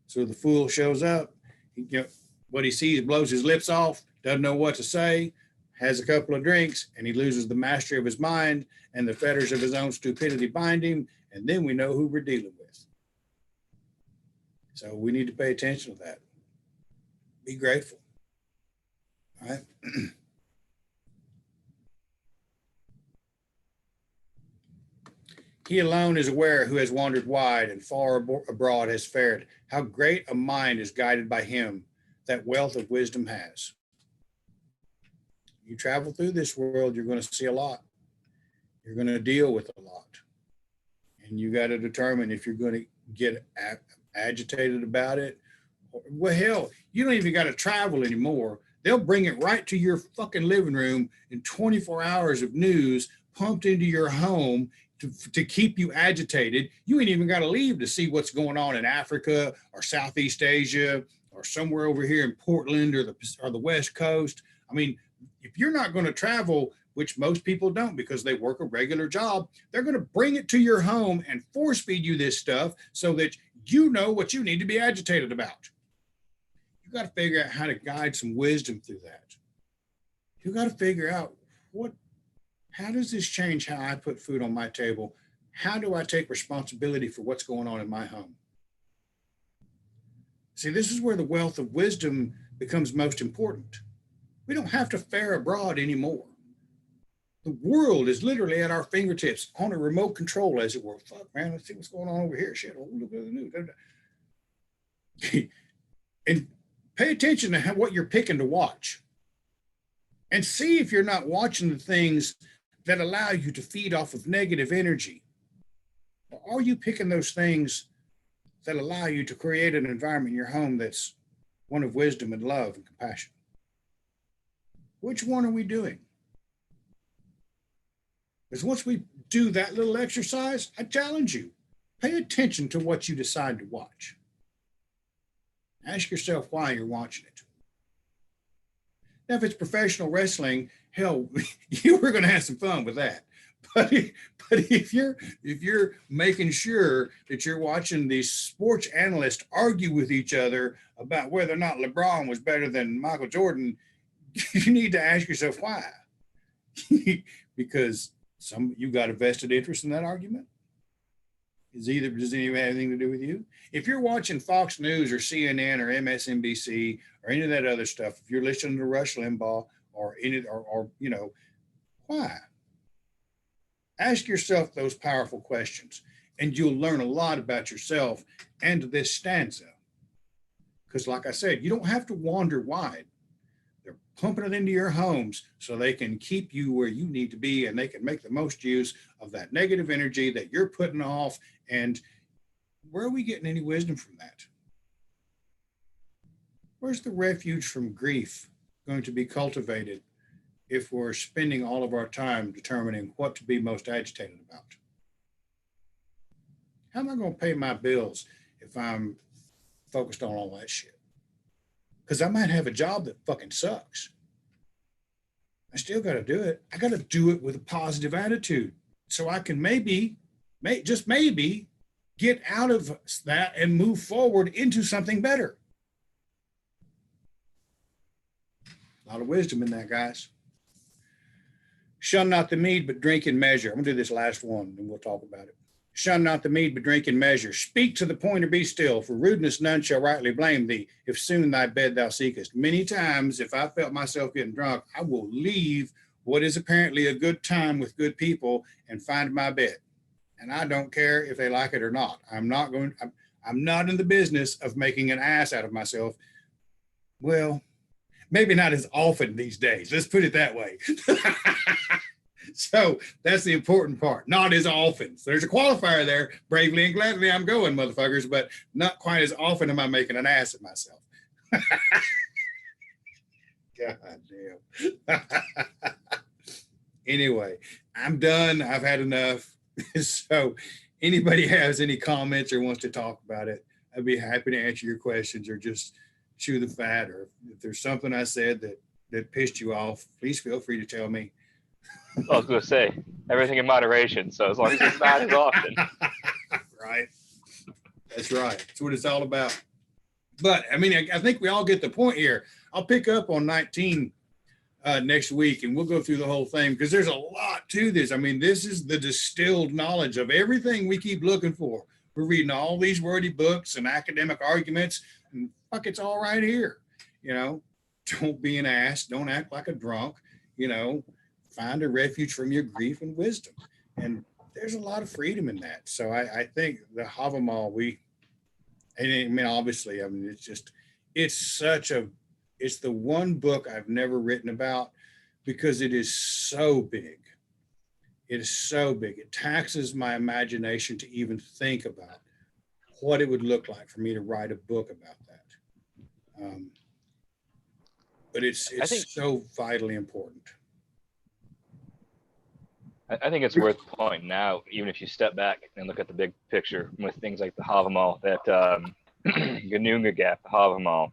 So the fool shows up, what he sees blows his lips off, doesn't know what to say, has a couple of drinks, and he loses the mastery of his mind, and the fetters of his own stupidity bind him, and then we know who we're dealing with. So we need to pay attention to that. Be grateful. All right. He alone is aware who has wandered wide and far abroad has fared. How great a mind is guided by him that wealth of wisdom has. You travel through this world, you're going to see a lot. You're going to deal with a lot. And you got to determine if you're going to get agitated about it. Well, hell, you don't even got to travel anymore. They'll bring it right to your fucking living room in 24 hours of news pumped into your home to keep you agitated. You ain't even got to leave to see what's going on in Africa or Southeast Asia or somewhere over here in Portland or the West Coast. I mean, if you're not going to travel, which most people don't because they work a regular job, they're going to bring it to your home and force feed you this stuff so that you know what you need to be agitated about. You got to figure out how to guide some wisdom through that. You got to figure out how does this change how I put food on my table? How do I take responsibility for what's going on in my home? See, this is where the wealth of wisdom becomes most important. We don't have to fare abroad anymore. The world is literally at our fingertips on a remote control, as it were. Fuck, man, let's see what's going on over here. Shit, oh, look at the news. And pay attention to what you're picking to watch. And see if you're not watching the things that allow you to feed off of negative energy. Or are you picking those things that allow you to create an environment in your home that's one of wisdom and love and compassion? Which one are we doing? Because once we do that little exercise, I challenge you, pay attention to what you decide to watch. Ask yourself why you're watching it. Now, if it's professional wrestling, hell, you were going to have some fun with that. But if you're making sure that you're watching these sports analysts argue with each other about whether or not LeBron was better than Michael Jordan, you need to ask yourself why. Because you got a vested interest in that argument. Does it even have anything to do with you? If you're watching Fox News or CNN or MSNBC or any of that other stuff, if you're listening to Rush Limbaugh or why? Ask yourself those powerful questions, and you'll learn a lot about yourself and this stanza. Because, like I said, you don't have to wander wide. They're pumping it into your homes so they can keep you where you need to be, and they can make the most use of that negative energy that you're putting off. And where are we getting any wisdom from that? Where's the refuge from grief going to be cultivated if we're spending all of our time determining what to be most agitated about? How am I going to pay my bills if I'm focused on all that shit? Because I might have a job that fucking sucks. I still got to do it. I got to do it with a positive attitude so I can just maybe get out of that and move forward into something better. A lot of wisdom in that, guys. Shun not the mead, but drink in measure. I'm going to do this last one, and we'll talk about it. Shun not the mead, but drink in measure. Speak to the point or be still, for rudeness none shall rightly blame thee, if soon thy bed thou seekest. Many times, if I felt myself getting drunk, I will leave what is apparently a good time with good people and find my bed. And I don't care if they like it or not. I'm not in the business of making an ass out of myself. Well, maybe not as often these days. Let's put it that way. So that's the important part. Not as often. So there's a qualifier there. Bravely and gladly I'm going, motherfuckers, but not quite as often am I making an ass of myself. God damn. Anyway, I'm done. I've had enough. So anybody has any comments or wants to talk about it, I'd be happy to answer your questions or just chew the fat, or if there's something I said that that pissed you off, please feel free to tell me. I was going to say everything in moderation. So as long as it's not as often. Right. That's right. That's what it's all about. But I mean, I think we all get the point here. I'll pick up on 19 next week, and we'll go through the whole thing because there's a lot to this. I mean, this is the distilled knowledge of everything we keep looking for. We're reading all these wordy books and academic arguments, and fuck, it's all right here. You know, don't be an ass. Don't act like a drunk. You know, find a refuge from your grief and wisdom. And there's a lot of freedom in that. So I think the Havamal, I mean, obviously, I mean, it's the one book I've never written about because it is so big. It is so big. It taxes my imagination to even think about what it would look like for me to write a book about that. But it's so vitally important. I think it's worth pointing out, even if you step back and look at the big picture with things like the Havamal, that Gununga Gap, the Havamal,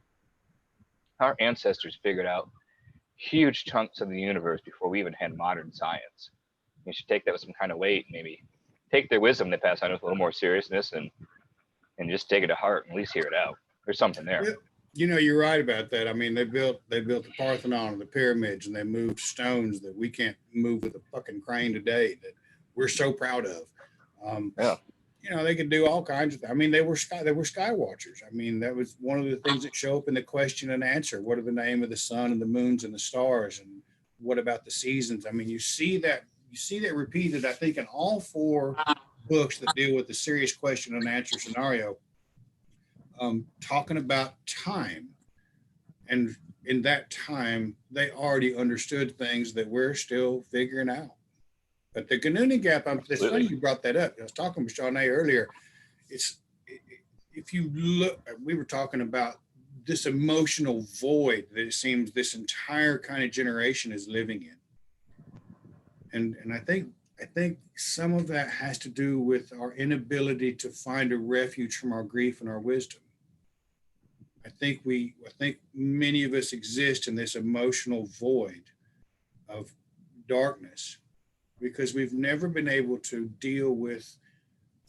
our ancestors figured out huge chunks of the universe before we even had modern science. You should take that with some kind of weight, maybe take their wisdom they pass on with a little more seriousness and just take it to heart and at least hear it out. There's something there. You know, you're right about that. I mean, they built the Parthenon and the pyramids, and they moved stones that we can't move with a fucking crane today that we're so proud of. Yeah. You know, they could do all kinds of. I mean, they were sky watchers. I mean, that was one of the things that show up in the question and answer. What are the name of the sun and the moons and the stars, and what about the seasons? I mean, you see that repeated, I think, in all 4 books that deal with the serious question and answer scenario. Talking about time, and in that time they already understood things that we're still figuring out. But the Gununga Gap, it's funny you brought that up. I was talking with Shawnee earlier. If you look, we were talking about this emotional void that it seems this entire kind of generation is living in, and I think some of that has to do with our inability to find a refuge from our grief and our wisdom. I think many of us exist in this emotional void of darkness because we've never been able to deal with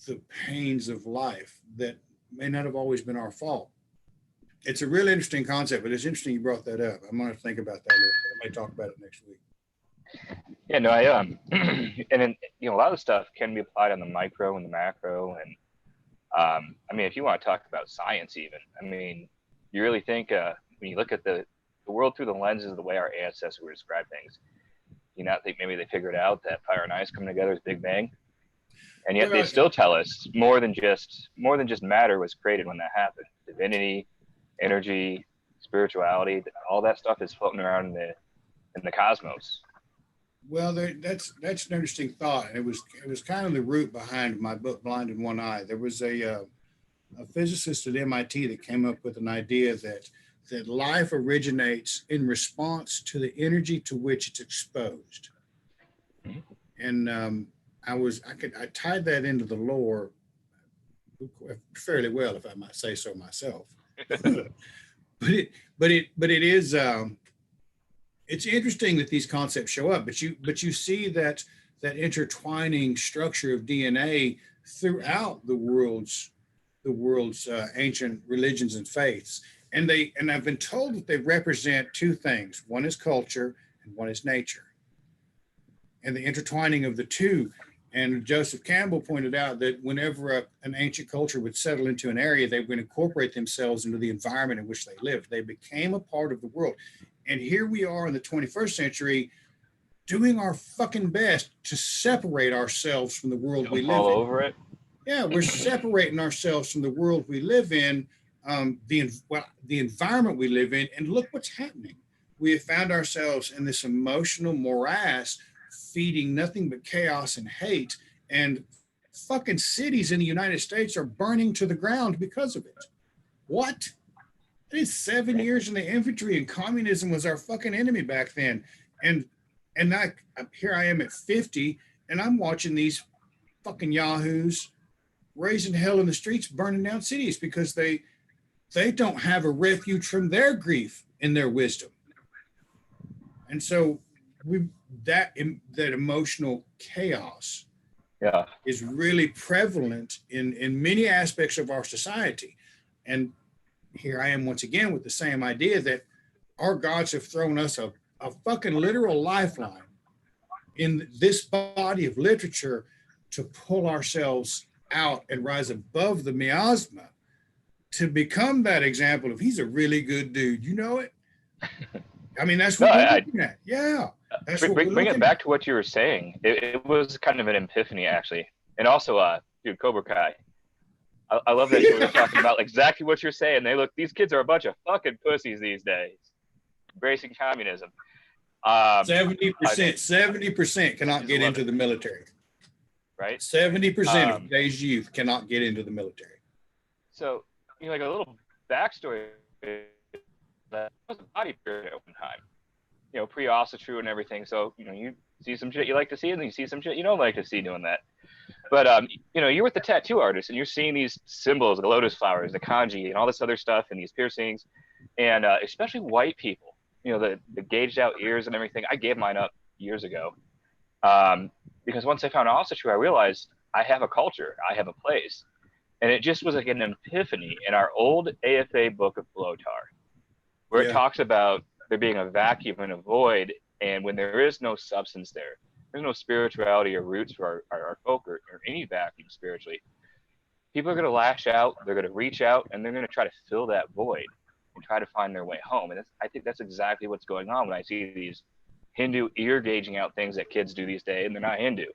the pains of life that may not have always been our fault. It's a really interesting concept, but it's interesting you brought that up. I'm going to think about that later. I may talk about it next week. Yeah, no, and then, you know, a lot of stuff can be applied on the micro and the macro, and I mean, if you want to talk about science, even, I mean, you really think when you look at the world through the lenses of the way our ancestors would describe things, you not think maybe they figured out that fire and ice coming together is Big Bang, and yet they still tell us more than just matter was created when that happened. Divinity, energy, spirituality, all that stuff is floating around in the cosmos. Well, that's an interesting thought. It was kind of the root behind my book, Blind in One Eye. There was a physicist at MIT that came up with an idea that life originates in response to the energy to which it's exposed. And I tied that into the lore fairly well, if I might say so myself. but it is it's interesting that these concepts show up, but you see that intertwining structure of DNA throughout the world's ancient religions and faiths. And I've been told that they represent 2 things. One is culture and one is nature. And the intertwining of the 2. And Joseph Campbell pointed out that whenever an ancient culture would settle into an area, they would incorporate themselves into the environment in which they lived. They became a part of the world. And here we are in the 21st century doing our fucking best to separate ourselves from the world we live in. All over it. Yeah, we're separating ourselves from the world we live in, the environment we live in, and look what's happening. We have found ourselves in this emotional morass, feeding nothing but chaos and hate, and fucking cities in the United States are burning to the ground because of it. What? I did 7 years in the infantry, and communism was our fucking enemy back then. And here I am at 50, and I'm watching these fucking yahoos raising hell in the streets, burning down cities because they don't have a refuge from their grief and their wisdom. And so that emotional chaos Yeah. is really prevalent in many aspects of our society. And here I am once again with the same idea that our gods have thrown us a fucking literal lifeline in this body of literature to pull ourselves out and rise above the miasma to become that example of he's a really good dude. You know it? I mean, that's what we're looking at. Yeah. That's what bring it back to what you were saying. It was kind of an epiphany, actually. And also, dude, Cobra Kai. I love that you were talking about exactly what you're saying. These kids are a bunch of fucking pussies these days. Embracing communism. 70% cannot get into the military. Right? 70% of today's youth cannot get into the military. So, like a little backstory, that was a body period at one time. Pre-Ossetru and everything. So, you see some shit you like to see, and then you see some shit you don't like to see doing that. But, you're with the tattoo artist, and you're seeing these symbols, the lotus flowers, the kanji, and all this other stuff, and these piercings, and especially white people, the gauged out ears and everything. I gave mine up years ago because once I found Ossetru, I realized I have a culture, I have a place. And it just was like an epiphany in our old AFA book of Blotar, where it talks about there being a vacuum and a void, and when there is no substance there's no spirituality or roots for our folk or any vacuum spiritually. People are going to lash out, they're going to reach out, and they're going to try to fill that void and try to find their way home. And I think that's exactly what's going on when I see these Hindu ear gauging out things that kids do these days, and they're not Hindu.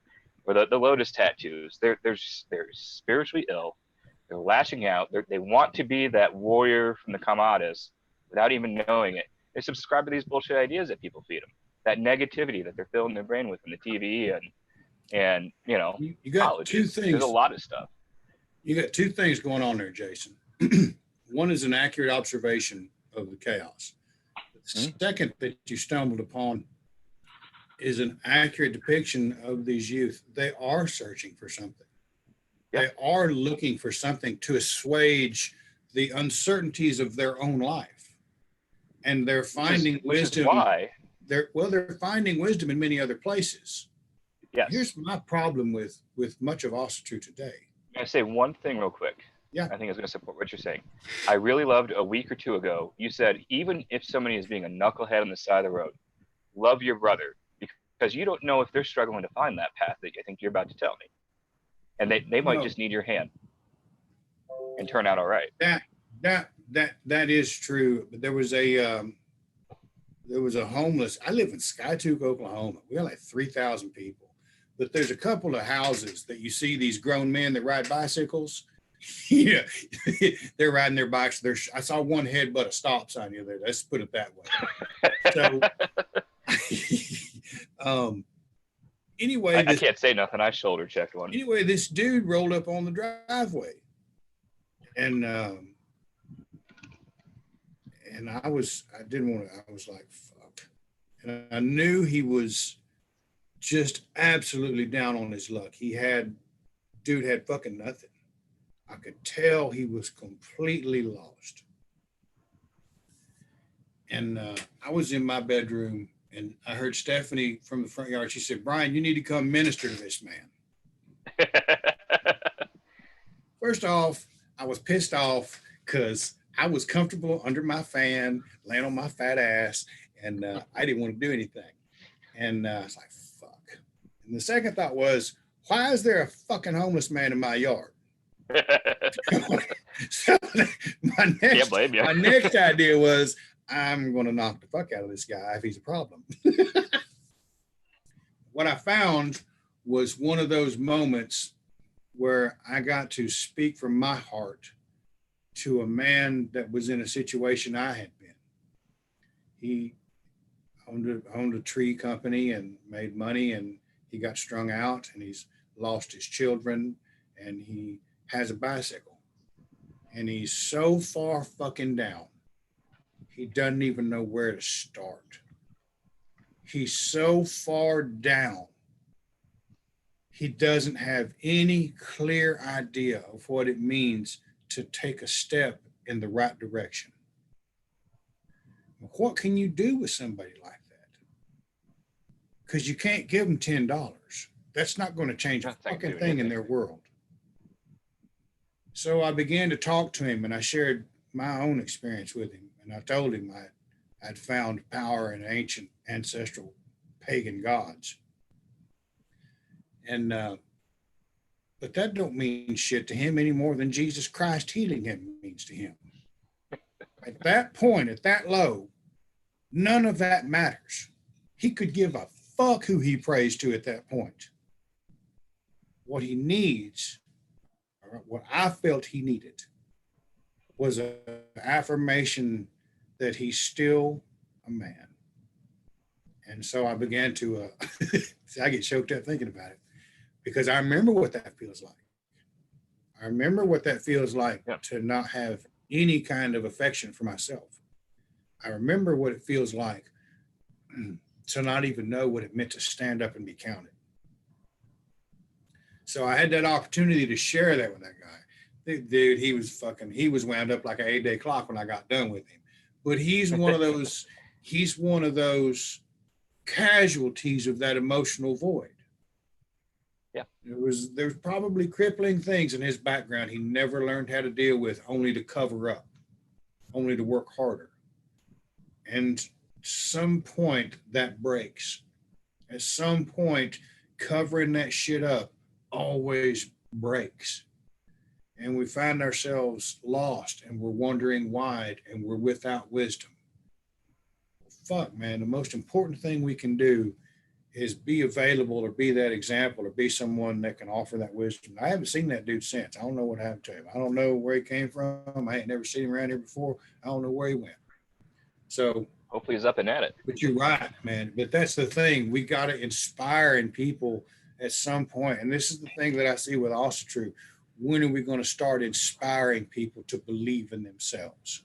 Or the lotus tattoos. They're spiritually ill. They're lashing out. They want to be that warrior from the Kamadas without even knowing it. They subscribe to these bullshit ideas that people feed them. That negativity that they're filling their brain with from the TV and you got college. two things. There's a lot of stuff. You got two things going on there, Jason. One is an accurate observation of the chaos. The second that you stumbled upon is an accurate depiction of these youth. They are searching for something. They are looking for something to assuage the uncertainties of their own life. And they're finding wisdom. Why? They're finding wisdom in many other places. Yes. Here's my problem with much of Ossetru today. I'm going to say one thing real quick. Yeah. I think it's going to support what you're saying. I really loved a week or two ago, you said, even if somebody is being a knucklehead on the side of the road, love your brother, because you don't know if they're struggling to find that path that I think you're about to tell me. And they might just need your hand and turn out all right. That is true. But there was a homeless. I live in Skytook, Oklahoma. We have like 3,000 people, but there's a couple of houses that you see these grown men that ride bicycles. Yeah, they're riding their bikes. I saw one headbutt a stop sign the other day. Let's put it that way. So, anyway, I can't say nothing. I shoulder checked one. Anyway, this dude rolled up on the driveway, and I was like, fuck. And I knew he was just absolutely down on his luck. Dude had fucking nothing. I could tell he was completely lost. And I was in my bedroom, and I heard Stephanie from the front yard. She said, "Bryan, you need to come minister to this man." First off, I was pissed off because I was comfortable under my fan, laying on my fat ass, and I didn't want to do anything. And I was like, fuck. And the second thought was, why is there a fucking homeless man in my yard? So my next idea was, I'm going to knock the fuck out of this guy if he's a problem. What I found was one of those moments where I got to speak from my heart to a man that was in a situation I had been. He owned a tree company and made money, and he got strung out, and he's lost his children, and he has a bicycle, and he's so far fucking down, he doesn't even know where to start. He's so far down, he doesn't have any clear idea of what it means to take a step in the right direction. What can you do with somebody like that? because you can't give them $10. That's not going to change a That's not gonna fucking do thing in anything. their world. So I began to talk to him, and I shared my own experience with him. And I told him I'd found power in ancient ancestral pagan gods. And but that don't mean shit to him any more than Jesus Christ healing him means to him. At that point, at that low, none of that matters. He could give a fuck who he prays to at that point. What he needs, or what I felt he needed, was an affirmation that he's still a man. And so I began to, I get choked up thinking about it, because I remember what that feels like. I remember what that feels like to not have any kind of affection for myself. I remember what it feels like to not even know what it meant to stand up and be counted. So I had that opportunity to share that with that guy. Dude, he was wound up like an 8-day clock when I got done with him. But he's one of those casualties of that emotional void. Yeah. There's probably crippling things in his background he never learned how to deal with, only to cover up, only to work harder. And some point that breaks. At some point, covering that shit up always breaks. And we find ourselves lost, and we're wondering why, and we're without wisdom. Fuck, man, the most important thing we can do is be available, or be that example, or be someone that can offer that wisdom. I haven't seen that dude since. I don't know what happened to him. I don't know where he came from. I ain't never seen him around here before. I don't know where he went. So hopefully he's up and at it. But you're right, man. But that's the thing. We got to inspire in people at some point. And this is the thing that I see with also true. When are we going to start inspiring people to believe in themselves?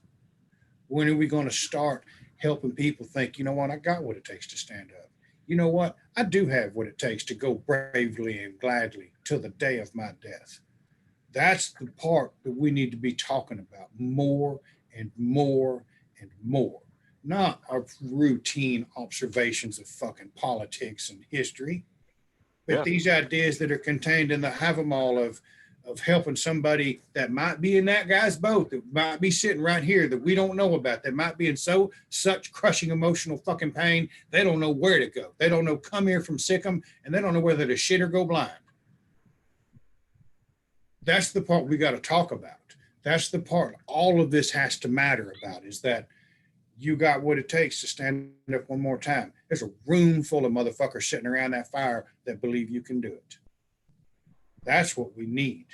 When are we going to start helping people think, you know what, I got what it takes to stand up. You know what, I do have what it takes to go bravely and gladly till the day of my death. That's the part that we need to be talking about more and more and more. Not our routine observations of fucking politics and history, but these ideas that are contained in the Havamal of helping somebody that might be in that guy's boat, that might be sitting right here, that we don't know about, that might be in such crushing emotional fucking pain, they don't know where to go. They don't know come here from Sikkim, and they don't know whether to shit or go blind. That's the part we got to talk about. That's the part all of this has to matter about, is that you got what it takes to stand up one more time. There's a room full of motherfuckers sitting around that fire that believe you can do it. That's what we need.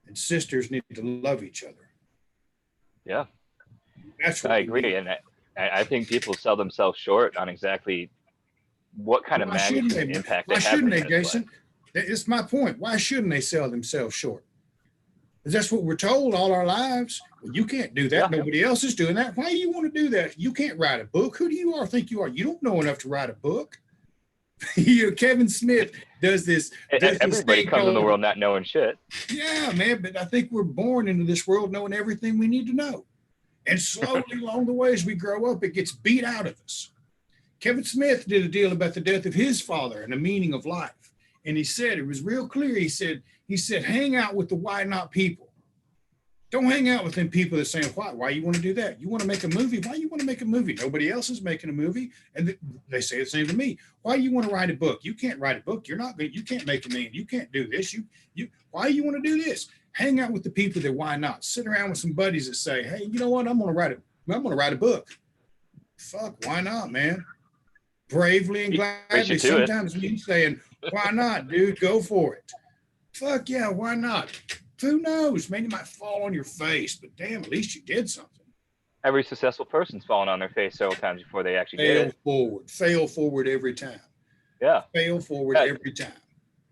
And sisters need to love each other. Yeah. That's what I agree. And I think people sell themselves short on exactly what kind of magnitude and impact they have. Why shouldn't they, Jason? It's my point. Why shouldn't they sell themselves short? Because that's what we're told all our lives. Well, you can't do that. Nobody else is doing that. Why do you want to do that? You can't write a book. Who do you think you are? You don't know enough to write a book. Kevin Smith does this. Everybody comes in the world not knowing shit. Yeah, man. But I think we're born into this world knowing everything we need to know. And slowly along the way, as we grow up, it gets beat out of us. Kevin Smith did a deal about the death of his father and the meaning of life. And he said, it was real clear. He said, hang out with the why not people. Don't hang out with them people that saying, why you want to do that? You want to make a movie? Why you want to make a movie? Nobody else is making a movie. And they say the same to me. Why you want to write a book? You can't write a book. You can't make a million. You can't do this. Why you want to do this? Hang out with the people that why not? Sit around with some buddies that say, hey, you know what? I'm going to write a book. Fuck, why not, man? Bravely and gladly. Sometimes me saying, why not, dude? Go for it. Fuck yeah, why not? Who knows? Maybe you might fall on your face, but damn, at least you did something. Every successful person's fallen on their face several times before they actually did it. Fail forward every time. Yeah. Fail forward every time.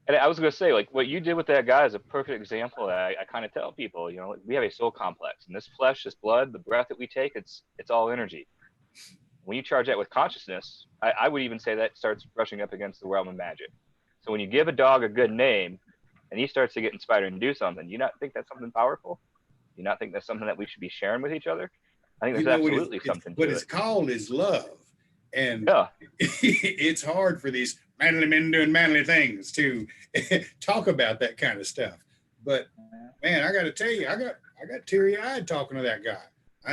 And I was going to say, like, what you did with that guy is a perfect example that I kind of tell people, we have a soul complex, and this flesh, this blood, the breath that we take, it's all energy. When you charge that with consciousness, I would even say that starts brushing up against the realm of magic. So when you give a dog a good name, and he starts to get inspired and do something, you not think that's something powerful? You not think that's something that we should be sharing with each other? I think there's absolutely something to it. What it's called is love. And Yeah. it's hard for these manly men doing manly things to talk about that kind of stuff. But man, I got to tell you, I got teary eyed talking to that guy.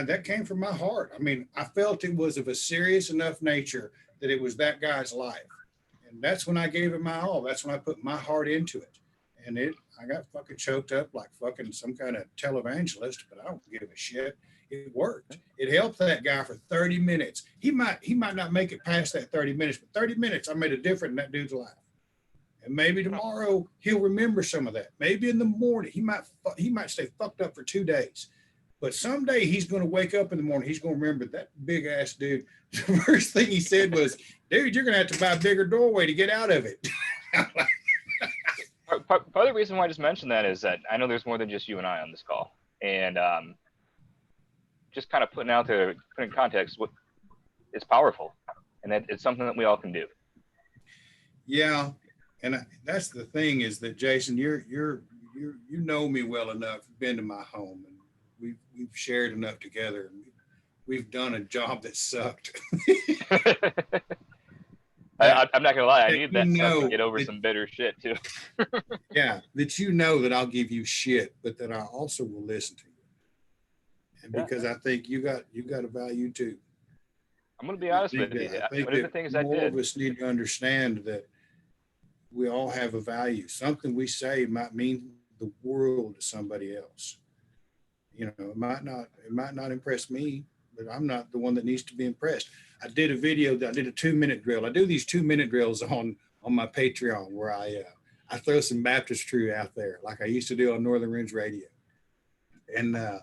That came from my heart. I mean, I felt it was of a serious enough nature that it was that guy's life. And that's when I gave it my all. That's when I put my heart into it. And I got fucking choked up like fucking some kind of televangelist, but I don't give a shit. It worked. It helped that guy for 30 minutes. He might not make it past that 30 minutes, but 30 minutes, I made a difference in that dude's life. And maybe tomorrow he'll remember some of that. Maybe in the morning, he might stay fucked up for 2 days. But someday he's going to wake up in the morning. He's going to remember that big ass dude. The first thing he said was, dude, you're going to have to buy a bigger doorway to get out of it. Part of the reason why I just mentioned that is that I know there's more than just you and I on this call. And just kind of putting out there, putting in context, it's powerful. And that it's something that we all can do. Yeah. And that's the thing is that, Jason, you know me well enough, been to my home, and we've shared enough together. And we've done a job that sucked. I'm not gonna lie, I need that stuff to get over some bitter shit too. Yeah, that you know that I'll give you shit, but that I also will listen to you. And because I think you got a value too. I'm gonna be honest with you. One of the things I did. More of us need to understand that we all have a value. Something we say might mean the world to somebody else. You know, it might not impress me, but I'm not the one that needs to be impressed. I did a video that I did a 2-minute drill. I do these 2-minute drills on my Patreon where I throw some baptistry out there like I used to do on Northern Ridge Radio. And the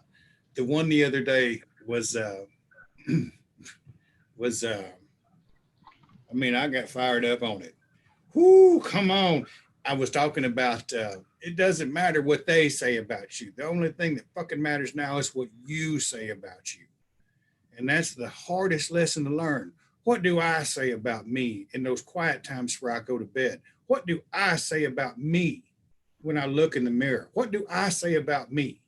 one the other day was I got fired up on it. Whoo, come on. I was talking about it doesn't matter what they say about you. The only thing that fucking matters now is what you say about you. And that's the hardest lesson to learn. What do I say about me in those quiet times before I go to bed? What do I say about me when I look in the mirror? What do I say about me?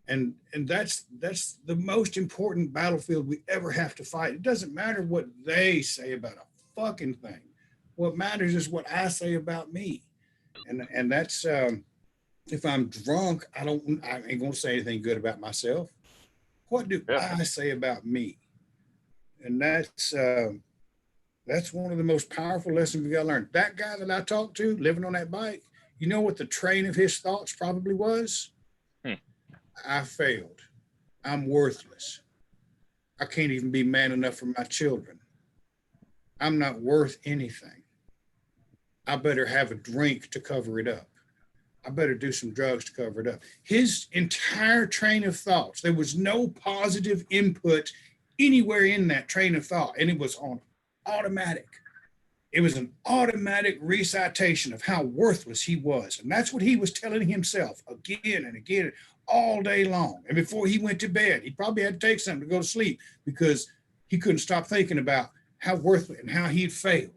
And that's the most important battlefield we ever have to fight. It doesn't matter what they say about a fucking thing. What matters is what I say about me. And that's if I'm drunk, I ain't gonna say anything good about myself. What do I say about me? And that's one of the most powerful lessons we got to learn. That guy that I talked to living on that bike, you know what the train of his thoughts probably was? I failed. I'm worthless. I can't even be man enough for my children. I'm not worth anything. I better have a drink to cover it up. I better do some drugs to cover it up. His entire train of thoughts, there was no positive input anywhere in that train of thought, and it was on automatic. It was an automatic recitation of how worthless he was. And that's what he was telling himself again and again all day long. And before he went to bed, he probably had to take something to go to sleep because he couldn't stop thinking about how worthless and how he'd failed.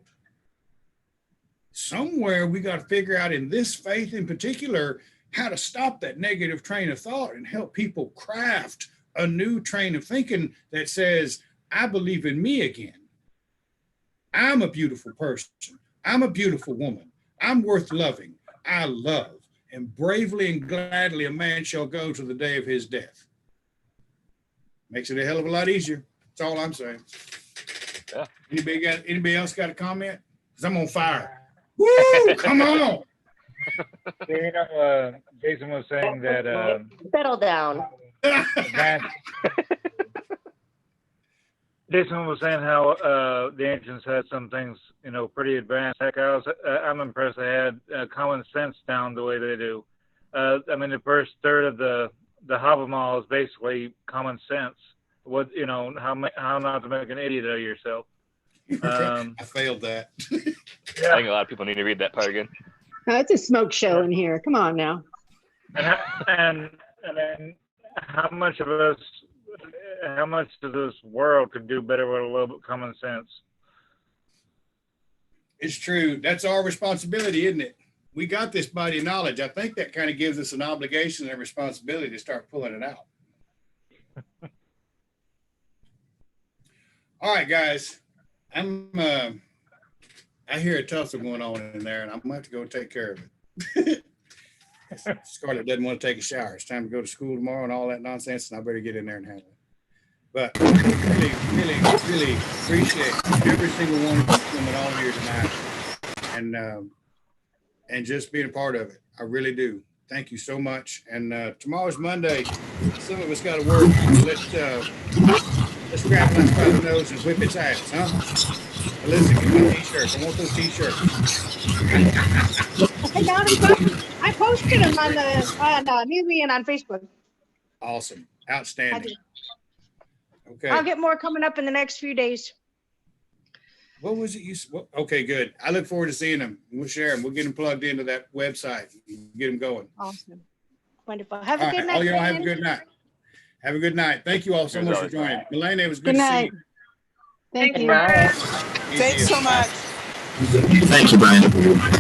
Somewhere we got to figure out in this faith in particular how to stop that negative train of thought and help people craft a new train of thinking that says, I believe in me again. I'm a beautiful person. I'm a beautiful woman. I'm worth loving. I love. And bravely and gladly a man shall go to the day of his death. Makes it a hell of a lot easier. That's all I'm saying. Yeah. Anybody else got a comment? Because I'm on fire. Woo! Come on. You know, Jason was saying that. Settle down. Jason was saying how the ancients had some things, you know, pretty advanced. Heck, I'm impressed they had common sense down the way they do. I mean, the first third of the Havamal is basically common sense. What, you know, how not to make an idiot of yourself. I failed that. I think a lot of people need to read that part again. It's a smoke show in here. Come on now. And then how much of this world could do better with a little bit of common sense? It's true. That's our responsibility, isn't it? We got this body of knowledge. I think that kind of gives us an obligation and a responsibility to start pulling it out. All right, guys. I hear a tussle going on in there, and I'm gonna have to go take care of it. Scarlett doesn't want to take a shower. It's time to go to school tomorrow and all that nonsense, and I better get in there and handle it. But really, really, really appreciate every single one of you coming on here tonight, and just being a part of it. I really do. Thank you so much. And tomorrow's Monday. Some of us got to work. Let's grab that by the nose and whip its ass, huh? Listen, get my t-shirts. I want those t-shirts. I posted them on Newbie and on Facebook. Awesome. Outstanding. Okay. I'll get more coming up in the next few days. What was it okay, good. I look forward to seeing them. We'll share them. We'll get them plugged into that website. Get them going. Awesome. Wonderful. Have a All good right. night. All y'all have a good night. Have a good night. Thank you all so much for joining. Melanie, it was good Good to see night. you. Thank you. Thanks so much. Thank you, Brian.